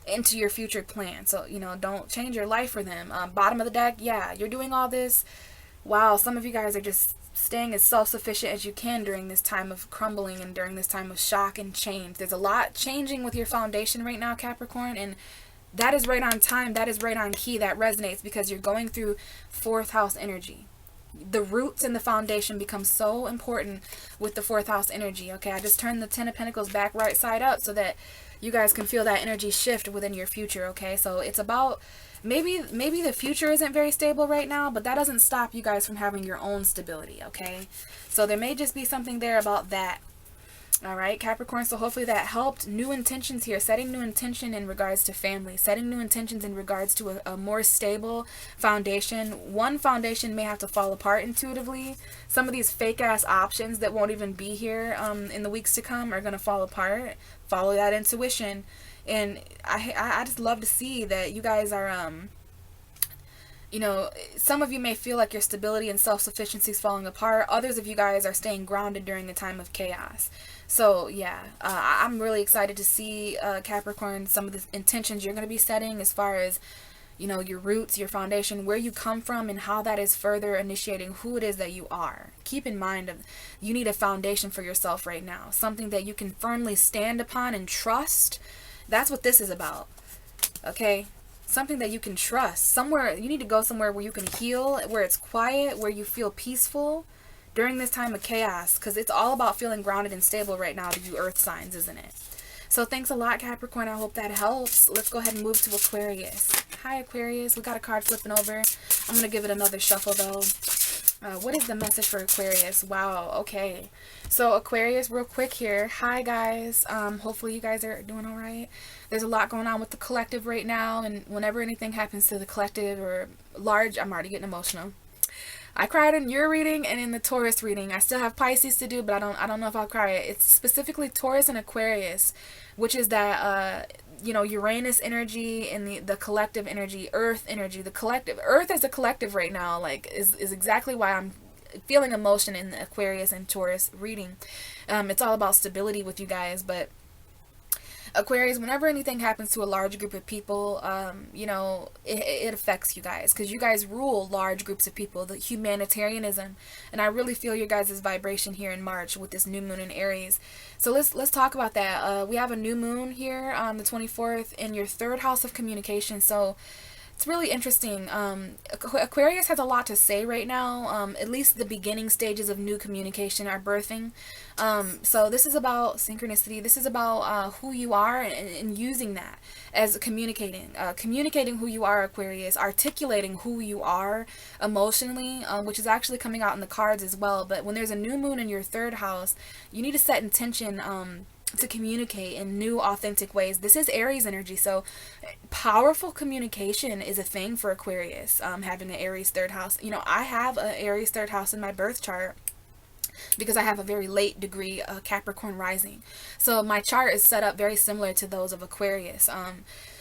into your future plan. So, don't change your life for them. Bottom of the deck, yeah, you're doing all this. Wow, some of you guys are just staying as self-sufficient as you can during this time of crumbling and during this time of shock and change. There's a lot changing with your foundation right now, Capricorn, and that is right on time. That is right on key. That resonates because you're going through 4th house energy. The roots and the foundation become so important with the 4th house energy, okay? I just turned the 10 of Pentacles back right side up so that you guys can feel that energy shift within your future, okay? So it's about maybe the future isn't very stable right now, but that doesn't stop you guys from having your own stability, okay? So there may just be something there about that. All right, Capricorn, so hopefully that helped. New intentions here, setting new intention in regards to family, setting new intentions in regards to a more stable foundation. One foundation may have to fall apart intuitively. Some of these fake-ass options that won't even be here in the weeks to come are going to fall apart. Follow that intuition. And I just love to see that you guys are... some of you may feel like your stability and self-sufficiency is falling apart. Others of you guys are staying grounded during the time of chaos. So, yeah, I'm really excited to see, Capricorn, some of the intentions you're going to be setting as far as, you know, your roots, your foundation, where you come from, and how that is further initiating who it is that you are. Keep in mind of you need a foundation for yourself right now, something that you can firmly stand upon and trust. That's what this is about. Okay, something that you can trust. Somewhere, you need to go somewhere where you can heal, where it's quiet, where you feel peaceful during this time of chaos, because it's all about feeling grounded and stable right now to you earth signs, isn't it? So thanks a lot, Capricorn. I hope that helps. Let's go ahead and move to Aquarius. Hi, Aquarius. We got a card flipping over. I'm going to give it another shuffle, though. What is the message for Aquarius? Wow, okay. So Aquarius, real quick here. Hi, guys. Hopefully you guys are doing all right. There's a lot going on with the collective right now, and whenever anything happens to the collective or large, I'm already getting emotional. I cried in your reading and in the Taurus reading. I still have Pisces to do, but I don't know if I'll cry. It's specifically Taurus and Aquarius, which is that you know, Uranus energy and the collective energy, Earth energy, the collective. Earth as a collective right now, like is exactly why I'm feeling emotion in the Aquarius and Taurus reading. It's all about stability with you guys, but Aquarius, whenever anything happens to a large group of people, you know, it affects you guys, because you guys rule large groups of people, the humanitarianism, and I really feel your guys' vibration here in March with this new moon in Aries. So let's talk about that. We have a new moon here on the 24th in your third house of communication, so it's really interesting. Aquarius has a lot to say right now. At least the beginning stages of new communication are birthing. So this is about synchronicity. This is about who you are, and using that as communicating. Communicating who you are, Aquarius. Articulating who you are emotionally, which is actually coming out in the cards as well. But when there's a new moon in your third house, you need to set intention to communicate in new, authentic ways. This is Aries energy, so powerful communication is a thing for Aquarius, having an Aries third house. You know, I have an Aries third house in my birth chart because I have a very late degree Capricorn rising. So my chart is set up very similar to those of Aquarius.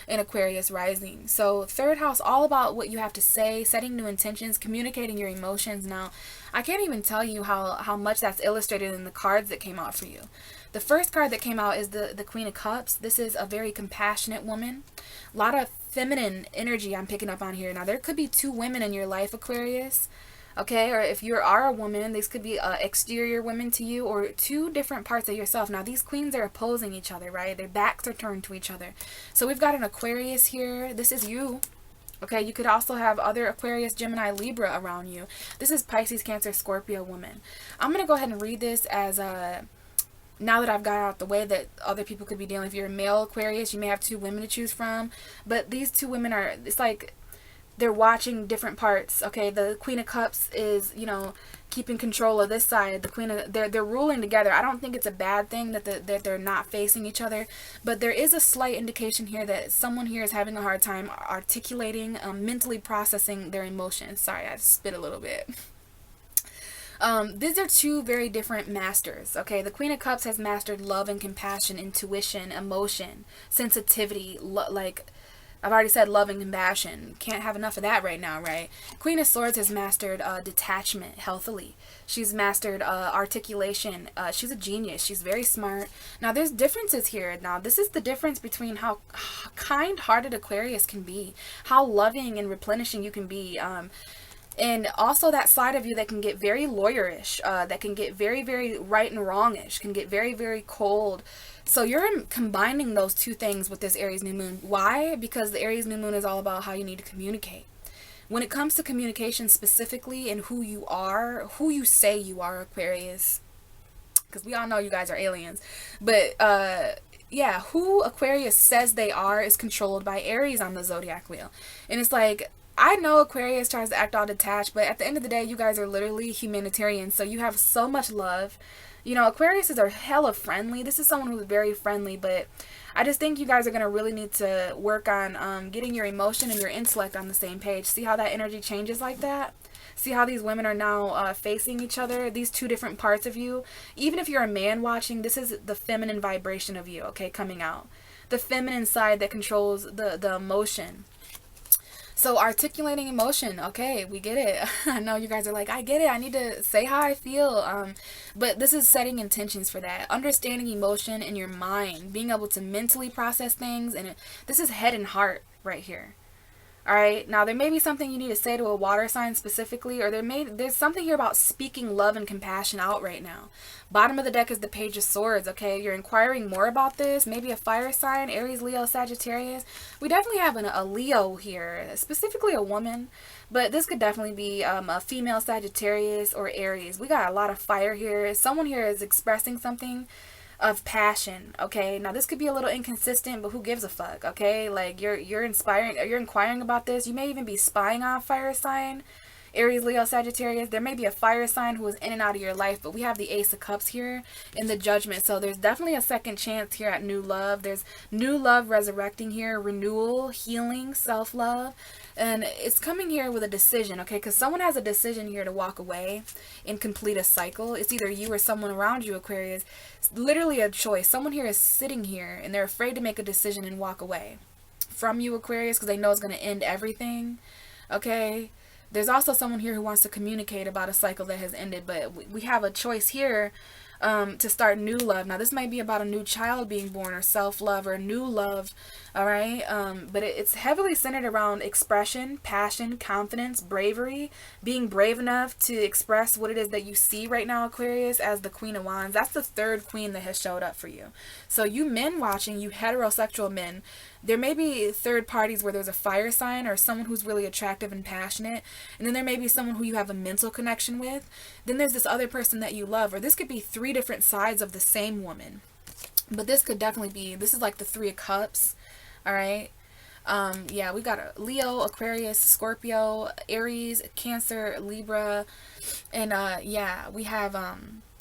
In Aquarius rising. So third house, all about what you have to say, setting new intentions, communicating your emotions. Now, I can't even tell you how much that's illustrated in the cards that came out for you. The first card that came out is the Queen of Cups. This is a very compassionate woman. A lot of feminine energy I'm picking up on here. Now, there could be two women in your life, Aquarius. Okay, or if you are a woman, these could be exterior women to you, or two different parts of yourself. Now, these queens are opposing each other, right? Their backs are turned to each other. So we've got an Aquarius here. This is you. Okay, you could also have other Aquarius, Gemini, Libra around you. This is Pisces, Cancer, Scorpio woman. I'm going to go ahead and read this as now that I've got out the way that other people could be dealing. If you're a male Aquarius, you may have two women to choose from. But these two women are, it's like they're watching different parts. Okay, the Queen of Cups is, you know, keeping control of this side. The Queen of, they're ruling together. I don't think it's a bad thing that that they're not facing each other, but there is a slight indication here that someone here is having a hard time articulating, mentally processing their emotions. Sorry, I spit a little bit. These are two very different masters. Okay, the Queen of Cups has mastered love and compassion, intuition, emotion, sensitivity, like I've already said, love and compassion. Can't have enough of that right now, right? Queen of Swords has mastered detachment healthily. She's mastered articulation. She's a genius. She's very smart. Now, there's differences here. Now, this is the difference between how kind-hearted Aquarius can be, how loving and replenishing you can be, and also that side of you that can get very lawyerish, that can get very, very right and wrongish, can get very, very cold. So you're combining those two things with this Aries New Moon. Why? Because the Aries New Moon is all about how you need to communicate. When it comes to communication specifically and who you are, who you say you are, Aquarius, because we all know you guys are aliens, but yeah, who Aquarius says they are is controlled by Aries on the zodiac wheel. And it's like, I know Aquarius tries to act all detached, but at the end of the day, you guys are literally humanitarians, so you have so much love. You know, Aquariuses are hella friendly. This is someone who's very friendly, but I just think you guys are going to really need to work on getting your emotion and your intellect on the same page. See how that energy changes like that? See how these women are now facing each other? These two different parts of you. Even if you're a man watching, this is the feminine vibration of you, okay, coming out. The feminine side that controls the emotion. So articulating emotion, okay, we get it. I know you guys are like, I get it. I need to say how I feel. But this is setting intentions for that. Understanding emotion in your mind, being able to mentally process things. And this is head and heart right here. All right. Now there may be something you need to say to a water sign specifically, or there's something here about speaking love and compassion out right now. Bottom of the deck is the Page of Swords. Okay, you're inquiring more about this. Maybe a fire sign, Aries, Leo, Sagittarius. We definitely have a Leo here, specifically a woman, but this could definitely be a female Sagittarius or Aries. We got a lot of fire here. Someone here is expressing something of passion. Okay, now this could be a little inconsistent, but who gives a fuck? Okay, like you're inquiring about this. You may even be spying on a fire sign, Aries, Leo, Sagittarius. There may be a fire sign who is in and out of your life, but we have the Ace of Cups here in the Judgment. So there's definitely a second chance here at new love. There's new love resurrecting here, renewal, healing, self-love. And it's coming here with a decision, okay? Because someone has a decision here to walk away and complete a cycle. It's either you or someone around you, Aquarius. It's literally a choice. Someone here is sitting here and they're afraid to make a decision and walk away from you, Aquarius, because they know it's going to end everything, okay? There's also someone here who wants to communicate about a cycle that has ended, but we have a choice here to start new love. Now, this might be about a new child being born or self-love or new love, all right? But it's heavily centered around expression, passion, confidence, bravery, being brave enough to express what it is that you see right now, Aquarius, as the Queen of Wands. That's the third queen that has showed up for you. So you men watching, you heterosexual men, there may be third parties where there's a fire sign or someone who's really attractive and passionate. And then there may be someone who you have a mental connection with. Then there's this other person that you love. Or this could be three different sides of the same woman. But this could definitely be, this is like the Three of Cups. All right. Yeah, we got a Leo, Aquarius, Scorpio, Aries, Cancer, Libra. And yeah, we have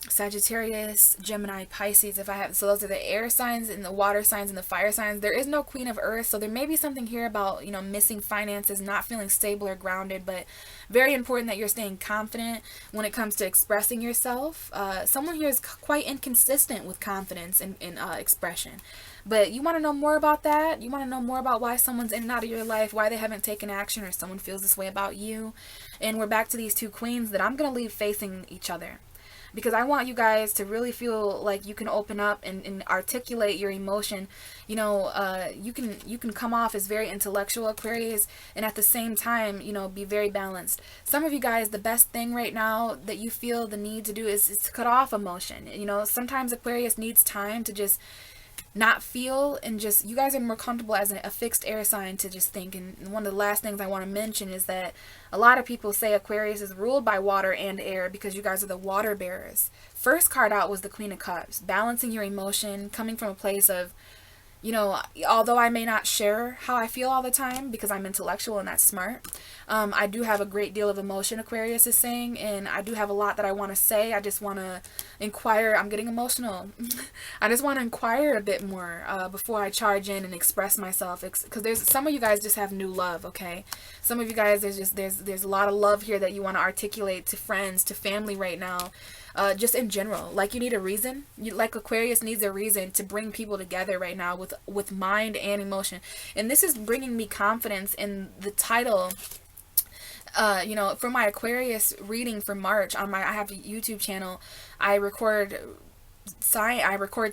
Sagittarius, Gemini, Pisces. If I have, so those are the air signs and the water signs and the fire signs. There is no Queen of Earth, so there may be something here about, you know, missing finances, not feeling stable or grounded, but very important that you're staying confident when it comes to expressing yourself. Someone here is quite inconsistent with confidence and expression. But you want to know more about that? You want to know more about why someone's in and out of your life, why they haven't taken action, or someone feels this way about you? And we're back to these two queens that I'm going to leave facing each other, because I want you guys to really feel like you can open up and articulate your emotion. You know, you can come off as very intellectual, Aquarius, and at the same time, you know, be very balanced. Some of you guys, the best thing right now that you feel the need to do is to cut off emotion. You know, sometimes Aquarius needs time to just not feel, and just, you guys are more comfortable as a fixed air sign to just think. And one of the last things I want to mention is that a lot of people say Aquarius is ruled by water and air because you guys are the water bearers. First card out was the Queen of Cups, balancing your emotion, coming from a place of, you know, although I may not share how I feel all the time because I'm intellectual and that's smart, I do have a great deal of emotion, Aquarius is saying, and I do have a lot that I want to say. I just want to inquire. I'm getting emotional. I just want to inquire a bit more before I charge in and express myself, because there's some of you guys just have new love, okay? Some of you guys, there's a lot of love here that you want to articulate to friends, to family right now. Just in general, like you need a reason. Like Aquarius needs a reason to bring people together right now with mind and emotion. And this is bringing me confidence in the title. You know, for my Aquarius reading for March on I have a YouTube channel. I record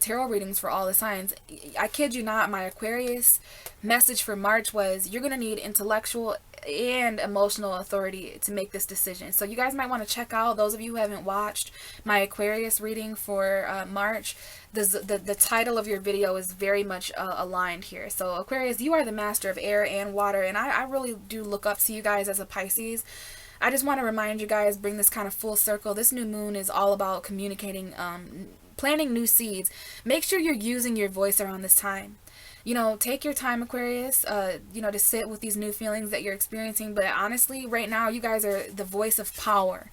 tarot readings for all the signs. I kid you not, my Aquarius message for March was, you're going to need intellectual and emotional authority to make this decision. So you guys might want to check out, those of you who haven't watched my Aquarius reading for March, the title of your video is very much aligned here. So Aquarius, you are the master of air and water, and I really do look up to you guys as a Pisces. I just want to remind you guys, bring this kind of full circle. This new moon is all about communicating, planting new seeds. Make sure you're using your voice around this time. You know, take your time, Aquarius, you know, to sit with these new feelings that you're experiencing. But honestly, right now, you guys are the voice of power.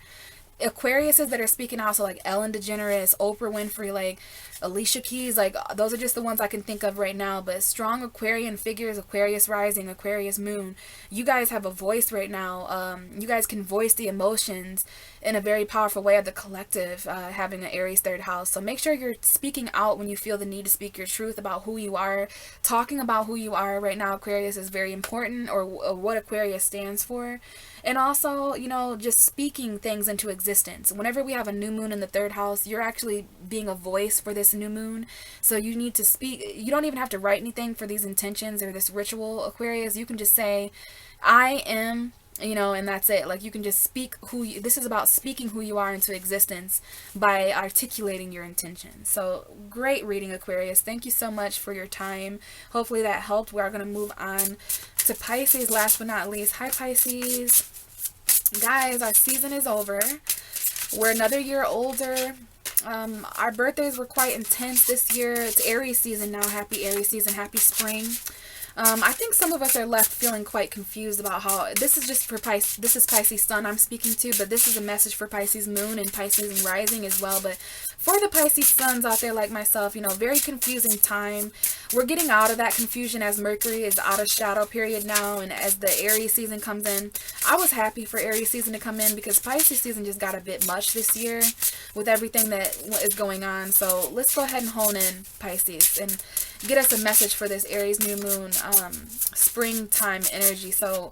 Aquariuses that are speaking out, so like Ellen DeGeneres, Oprah Winfrey, like Alicia Keys, like those are just the ones I can think of right now. But strong Aquarian figures, Aquarius rising, Aquarius moon, you guys have a voice right now. You guys can voice the emotions in a very powerful way of the collective, having an Aries third house. So make sure you're speaking out when you feel the need to speak your truth about who you are. Talking about who you are right now, Aquarius, is very important, or what Aquarius stands for. And also, you know, just speaking things into existence. Whenever we have a new moon in the third house, you're actually being a voice for this new moon. So you need to speak. You don't even have to write anything for these intentions or this ritual, Aquarius. You can just say, I am, and that's it. Like, you can just speak this is about speaking who you are into existence by articulating your intentions. So great reading, Aquarius. Thank you so much for your time. Hopefully that helped. We are going to move on to Pisces, last but not least. Hi, Pisces. Guys, our season is over. We're another year older. Our birthdays were quite intense this year. It's Aries season now. Happy Aries season. Happy spring. I think some of us are left feeling quite confused about how this is just for Pisces. This is Pisces sun I'm speaking to, but this is a message for Pisces moon and Pisces rising as well. But for the Pisces suns out there like myself, very confusing time. We're getting out of that confusion as Mercury is out of shadow period now, and as the Aries season comes in. I was happy for Aries season to come in because Pisces season just got a bit much this year with everything that is going on. So let's go ahead and hone in, Pisces, and get us a message for this Aries new moon springtime energy. So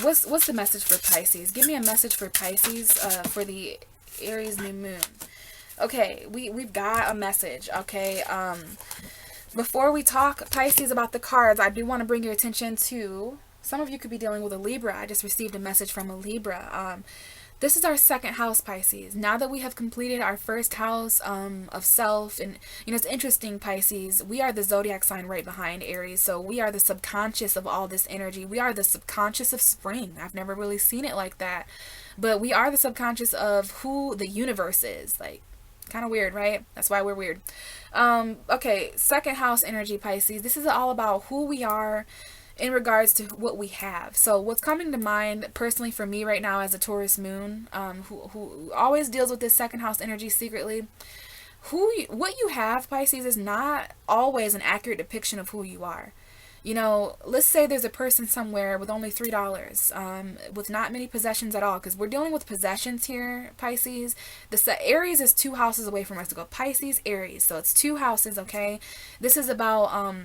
what's the message for Pisces? Give me a message for Pisces for the Aries new moon. Okay, we've got a message. Okay, before we talk, Pisces, about the cards, I do want to bring your attention to, some of you could be dealing with a Libra. I just received a message from a Libra. This is our second house, Pisces. Now that we have completed our first house of self, and it's interesting, Pisces, we are the zodiac sign right behind Aries, so we are the subconscious of all this energy. We are the subconscious of spring. I've never really seen it like that, but we are the subconscious of who the universe is. Like, kind of weird, right? That's why we're weird. Okay, second house energy, Pisces. This is all about who we are in regards to what we have. So what's coming to mind personally for me right now as a Taurus moon, who always deals with this second house energy secretly, what you have, Pisces, is not always an accurate depiction of who you are. Let's say there's a person somewhere with only $3, with not many possessions at all, because we're dealing with possessions here, Pisces. Aries is 2 houses away from us to go. Pisces, Aries. So it's 2 houses, okay? This is about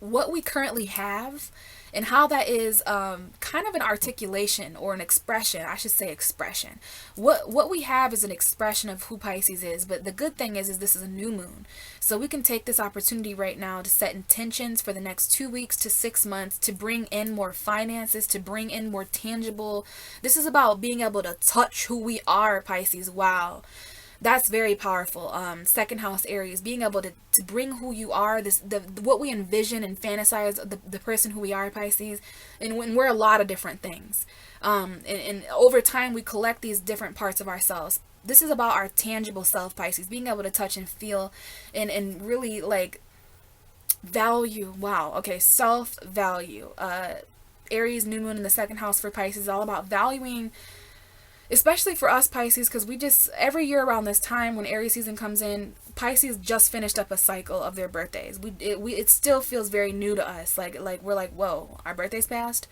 what we currently have and how that is kind of an articulation or an expression. I should say expression. What we have is an expression of who Pisces is. But the good thing is this is a new moon. So we can take this opportunity right now to set intentions for the next 2 weeks to 6 months to bring in more finances, to bring in more tangible. This is about being able to touch who we are, Pisces. Wow. That's very powerful. Second house Aries, being able to bring who you are, what we envision and fantasize the person who we are, Pisces, and when we're a lot of different things. And over time we collect these different parts of ourselves. This is about our tangible self, Pisces, being able to touch and feel and really like value. Wow. Okay, self-value. Aries new moon in the second house for Pisces is all about valuing, especially for us, Pisces, because we just, every year around this time when Aries season comes in, Pisces just finished up a cycle of their birthdays. It still feels very new to us. Like we're like, whoa, our birthday's passed.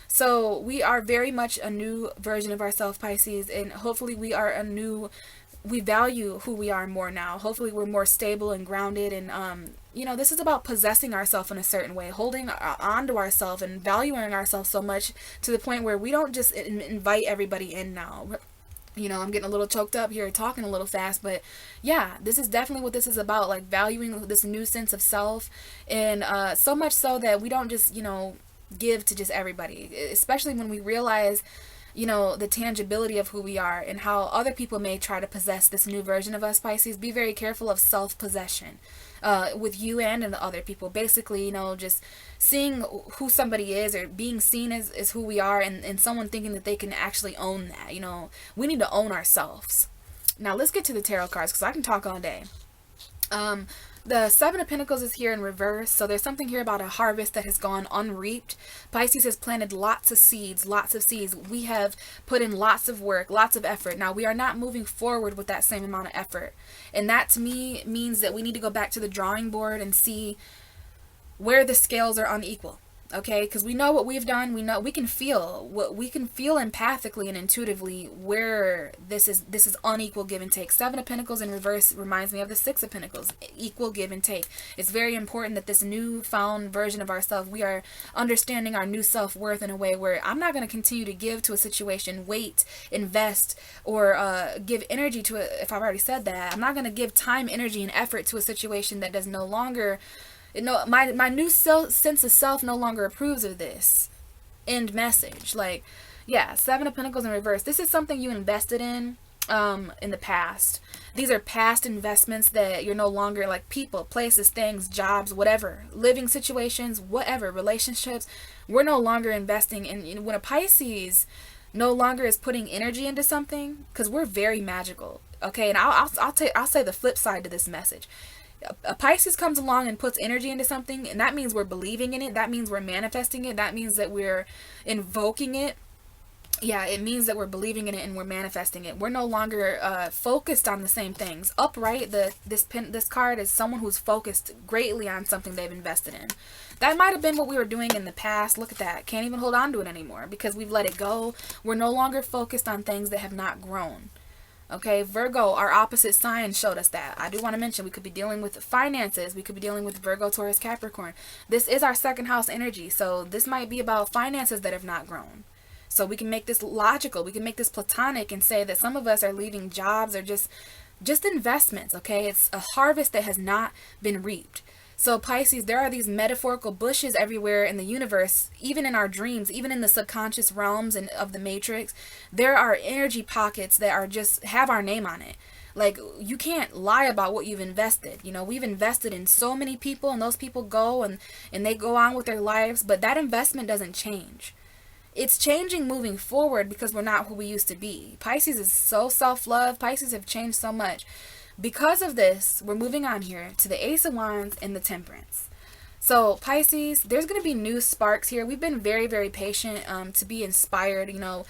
So we are very much a new version of ourselves, Pisces, and hopefully we value who we are more now. Hopefully we're more stable and grounded, and this is about possessing ourselves in a certain way, holding on to ourselves and valuing ourselves so much to the point where we don't just invite everybody in now. I'm getting a little choked up here, talking a little fast, but yeah, this is definitely what this is about, like valuing this new sense of self, and so much so that we don't just, give to just everybody, especially when we realize the tangibility of who we are and how other people may try to possess this new version of us, Pisces. Be very careful of self-possession with you and in the other people. Basically, just seeing who somebody is or being seen as who we are, and someone thinking that they can actually own that. We need to own ourselves. Now let's get to the tarot cards because I can talk all day. The Seven of Pentacles is here in reverse, so there's something here about a harvest that has gone unreaped. Pisces has planted lots of seeds, We have put in lots of work, lots of effort. Now we are not moving forward with that same amount of effort. And that to me means that we need to go back to the drawing board and see where the scales are unequal. Okay, because we know what we've done. We know we can feel empathically and intuitively where this is unequal give and take. Seven of Pentacles in reverse reminds me of the Six of Pentacles. Equal give and take. It's very important that this newfound version of ourselves, we are understanding our new self-worth in a way where I'm not going to continue to give to a situation, wait, invest, or give energy to it. If I've already said that, I'm not going to give time, energy, and effort to a situation that does no longer, my new sense of self no longer approves of this. End message. Like, yeah, Seven of Pentacles in reverse. This is something you invested in the past. These are past investments that you're no longer, like people, places, things, jobs, whatever, living situations, whatever, relationships. We're no longer investing in, when a Pisces no longer is putting energy into something, because we're very magical. Okay, and I'll say the flip side to this message. A Pisces comes along and puts energy into something, and that means we're believing in it. That means we're manifesting it. That means that we're invoking it. Yeah, it means that we're believing in it and we're manifesting it. We're no longer focused on the same things. Upright, this card is someone who's focused greatly on something they've invested in. That might have been what we were doing in the past. Look at that. Can't even hold on to it anymore because we've let it go. We're no longer focused on things that have not grown. Okay, Virgo, our opposite sign, showed us that. I do want to mention we could be dealing with finances. We could be dealing with Virgo, Taurus, Capricorn. This is our second house energy. So this might be about finances that have not grown. So we can make this logical. We can make this platonic and say that some of us are leaving jobs or just investments. Okay, it's a harvest that has not been reaped. So Pisces, there are these metaphorical bushes everywhere in the universe, even in our dreams, even in the subconscious realms and of the matrix. There are energy pockets that are just have our name on it. Like, you can't lie about what you've invested. You know, we've invested in so many people, and those people go and they go on with their lives, but that investment doesn't change. It's changing moving forward because we're not who we used to be. Pisces is so self-love. Pisces have changed so much. Because of this, we're moving on here to the Ace of Wands and the Temperance. So Pisces, there's going to be new sparks here. We've been very, very patient to be inspired. You know,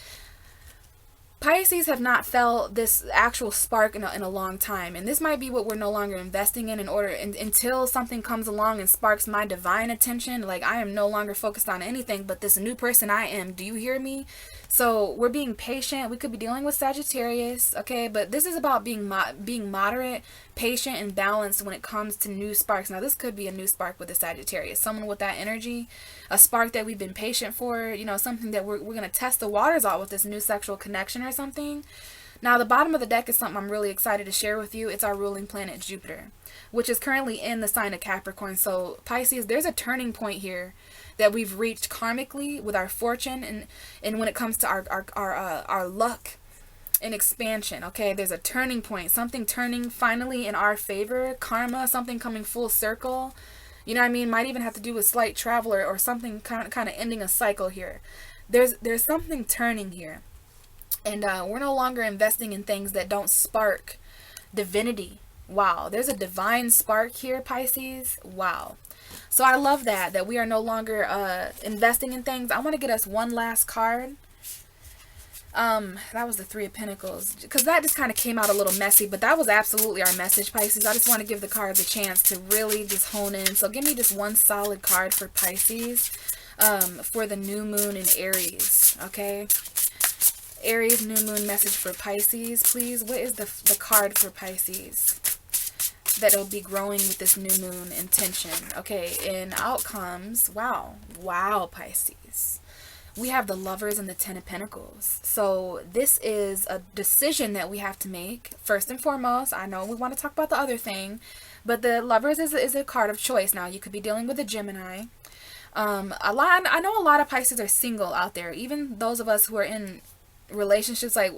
Pisces have not felt this actual spark in a long time. And this might be what we're no longer investing in order until something comes along and sparks my divine attention. Like, I am no longer focused on anything but this new person I am. Do you hear me? So we're being patient. We could be dealing with Sagittarius, okay? But this is about being moderate, patient, and balanced when it comes to new sparks. Now, this could be a new spark with the Sagittarius. Someone with that energy, a spark that we've been patient for, you know, something that we're going to test the waters out with this new sexual connection or something. Now, the bottom of the deck is something I'm really excited to share with you. It's our ruling planet, Jupiter, which is currently in the sign of Capricorn. So, Pisces, there's a turning point here that we've reached karmically with our fortune and when it comes to our luck and expansion. Okay, there's a turning point, something turning finally in our favor, karma, something coming full circle. You know what I mean? Might even have to do with slight travel or something kind of ending a cycle here. There's something turning here, and we're no longer investing in things that don't spark divinity. Wow, there's a divine spark here, Pisces. Wow. So I love that we are no longer investing in things. I want to get us one last card. That was the Three of Pentacles, because that just kind of came out a little messy, but that was absolutely our message, Pisces. I just want to give the cards a chance to really just hone in. So give me just one solid card for Pisces for the new moon in Aries, okay? Aries new moon message for Pisces, please. What is the card for Pisces that will be growing with this new moon intention? Okay, in outcomes, wow, Pisces. We have the Lovers and the Ten of Pentacles. So this is a decision that we have to make. First and foremost, I know we want to talk about the other thing, but the Lovers is a card of choice. Now, you could be dealing with a Gemini. I know a lot of Pisces are single out there. Even those of us who are in relationships, like,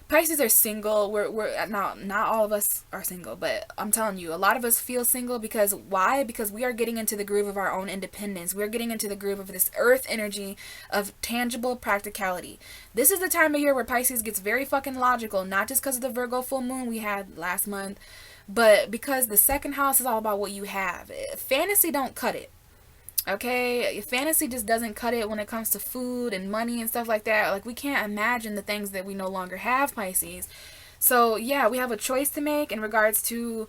Pisces are single. We're not all of us are single, but I'm telling you, a lot of us feel single because why? Because we are getting into the groove of our own independence. We're getting into the groove of this earth energy of tangible practicality. This is the time of year where Pisces gets very fucking logical, not just because of the Virgo full moon we had last month, but because the second house is all about what you have. Fantasy don't cut it. Okay, fantasy just doesn't cut it when it comes to food and money and stuff like that. Like, we can't imagine the things that we no longer have, Pisces. So yeah, we have a choice to make in regards to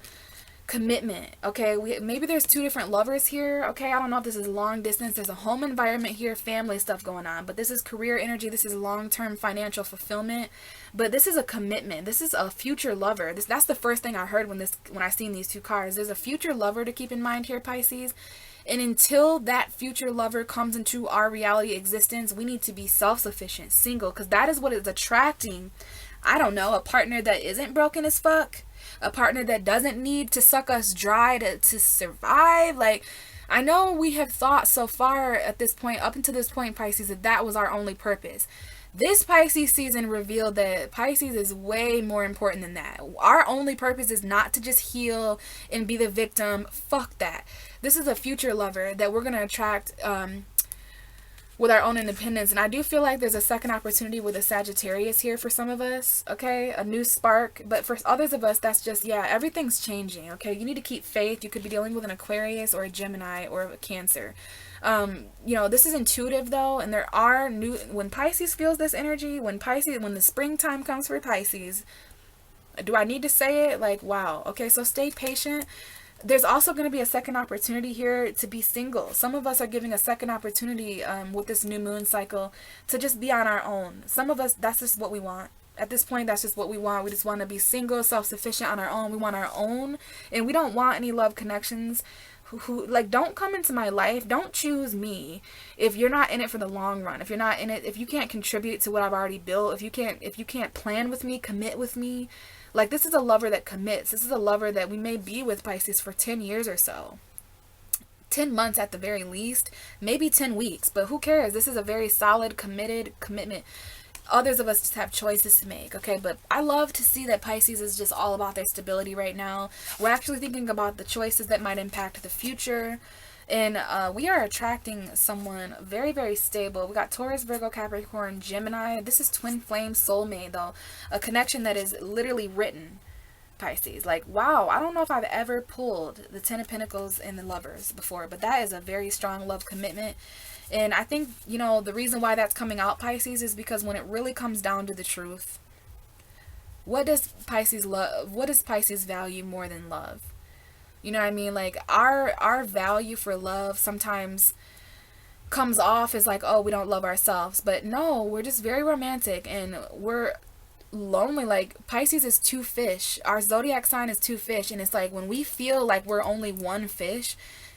commitment. Okay, maybe there's two different lovers here. Okay, I don't know if this is long distance. There's a home environment here, family stuff going on, but this is career energy. This is long-term financial fulfillment, but this is a commitment. This is a future lover. That's the first thing I heard when I seen these two cards. There's a future lover to keep in mind here, Pisces. And until that future lover comes into our reality existence, we need to be self-sufficient, single, because that is what is attracting, I don't know, a partner that isn't broken as fuck, a partner that doesn't need to suck us dry to survive. Like, I know we have thought so far at this point, up until this point, Pisces, that was our only purpose. This Pisces season revealed that Pisces is way more important than that. Our only purpose is not to just heal and be the victim. Fuck that. This is a future lover that we're going to attract with our own independence. And I do feel like there's a second opportunity with a Sagittarius here for some of us, okay? A new spark. But for others of us, that's just, yeah, everything's changing, okay? You need to keep faith. You could be dealing with an Aquarius or a Gemini or a Cancer. You know, this is intuitive though, and there are when Pisces feels this energy, when the springtime comes for Pisces, do I need to say it? Like, wow. Okay, so stay patient. There's also going to be a second opportunity here to be single. Some of us are giving a second opportunity with this new moon cycle to just be on our own. Some of us, that's just what we want. At this point, that's just what we want. We just want to be single, self-sufficient on our own. We want our own, and we don't want any love connections. Who like, don't come into my life. Don't choose me if you're not in it for the long run. If you're not in it, if you can't contribute to what I've already built, if you can't plan with me, commit with me. Like, this is a lover that commits. This is a lover that we may be with, Pisces, for 10 years or so. 10 months at the very least, maybe 10 weeks, but who cares? This is a very solid, committed commitment. Others of us just have choices to make, okay? But I love to see that Pisces is just all about their stability right now. We're actually thinking about the choices that might impact the future. And we are attracting someone very, very stable. We got Taurus, Virgo, Capricorn, Gemini. This is twin flame soulmate, though. A connection that is literally written, Pisces. Like, wow, I don't know if I've ever pulled the Ten of Pentacles and the Lovers before, but that is a very strong love commitment. And I think, you know, the reason why that's coming out, Pisces, is because when it really comes down to the truth, what does Pisces love? What does Pisces value more than love? You know what I mean? Like, our value for love sometimes comes off as like, oh, we don't love ourselves. But no, we're just very romantic and we're lonely. Like, Pisces is two fish. Our zodiac sign is two fish. And it's like, when we feel like we're only one fish,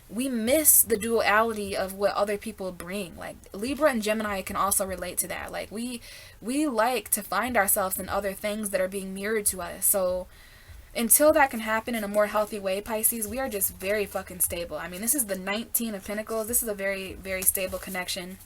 we miss the duality of what other people bring. Like, Libra and Gemini can also relate to that. Like, we like to find ourselves in other things that are being mirrored to us. So until that can happen in a more healthy way, Pisces, we are just very fucking stable. I mean, this is the 19 of Pentacles. This is a very, very stable connection.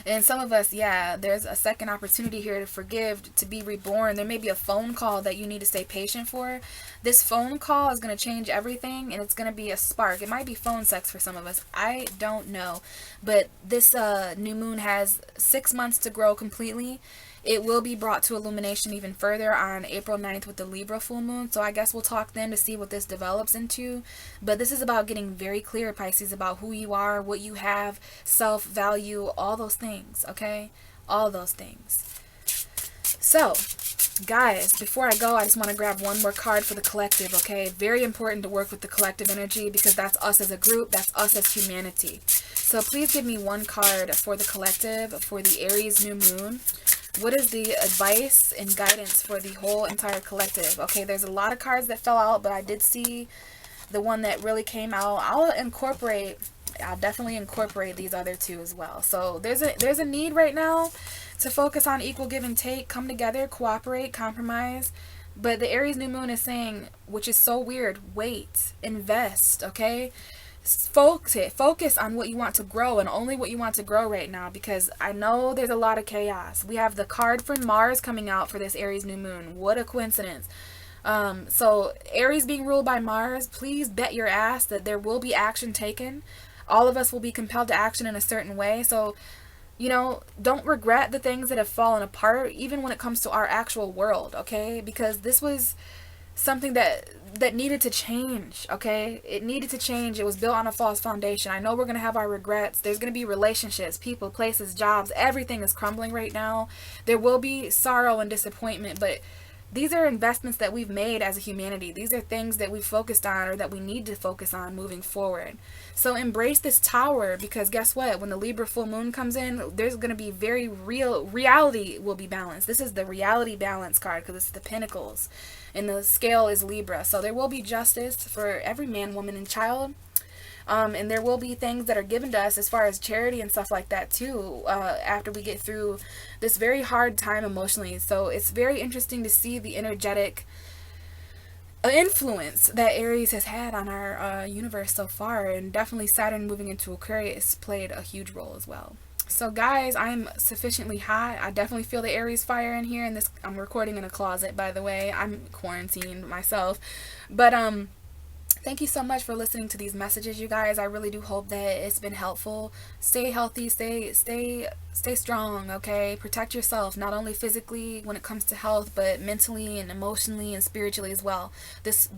And some of us, yeah, there's a second opportunity here to forgive, to be reborn. There may be a phone call that you need to stay patient for. This phone call is going to change everything, and it's going to be a spark. It might be phone sex for some of us. I don't know. But this new moon has 6 months to grow completely. It will be brought to illumination even further on April 9th with the Libra full moon. So I guess we'll talk then to see what this develops into. But this is about getting very clear, Pisces, about who you are, what you have, self-value, all those things, okay? All those things. So, guys, before I go, I just want to grab one more card for the collective, okay? Very important to work with the collective energy because that's us as a group. That's us as humanity. So please give me one card for the collective, for the Aries New Moon. What is the advice and guidance for the whole entire collective? Okay, there's a lot of cards that fell out, but I did see the one that really came out. I'll definitely incorporate these other two as well. So there's a need right now to focus on equal give and take, come together, cooperate, compromise. But the Aries New Moon is saying, which is so weird, wait, invest, okay? Focus on what you want to grow and only what you want to grow right now, because I know there's a lot of chaos. We have the card for Mars coming out for this Aries New Moon. What a coincidence. So Aries being ruled by Mars, please bet your ass that there will be action taken. All of us will be compelled to action in a certain way. So, you know, don't regret the things that have fallen apart, even when it comes to our actual world, okay? Because this was something that needed to change, okay? It needed to change. It was built on a false foundation. I know we're going to have our regrets. There's going to be relationships, people, places, jobs. Everything is crumbling right now. There will be sorrow and disappointment, but These are investments that we've made as a humanity. These are things that we've focused on or that we need to focus on moving forward. So embrace this Tower, because guess what? When the Libra full moon comes in, there's going to be very real reality will be balanced. This is the reality balance card because it's the Pentacles and the scale is Libra. So there will be justice for every man, woman, and child. And there will be things that are given to us as far as charity and stuff like that too, after we get through this very hard time emotionally. So it's very interesting to see the energetic influence that Aries has had on our universe so far, and definitely Saturn moving into Aquarius played a huge role as well. So guys, I'm sufficiently hot. I definitely feel the Aries fire in here, and this I'm recording in a closet, by the way. I'm quarantined myself, but thank you so much for listening to these messages, you guys. I really do hope that it's been helpful. Stay healthy, stay strong, okay? Protect yourself, not only physically when it comes to health, but mentally and emotionally and spiritually as well. This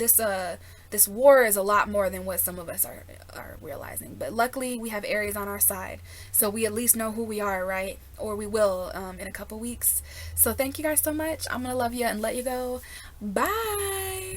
war is a lot more than what some of us are realizing. But luckily, we have Aries on our side, so we at least know who we are, right? Or we will in a couple weeks. So thank you guys so much. I'm gonna love you and let you go. Bye.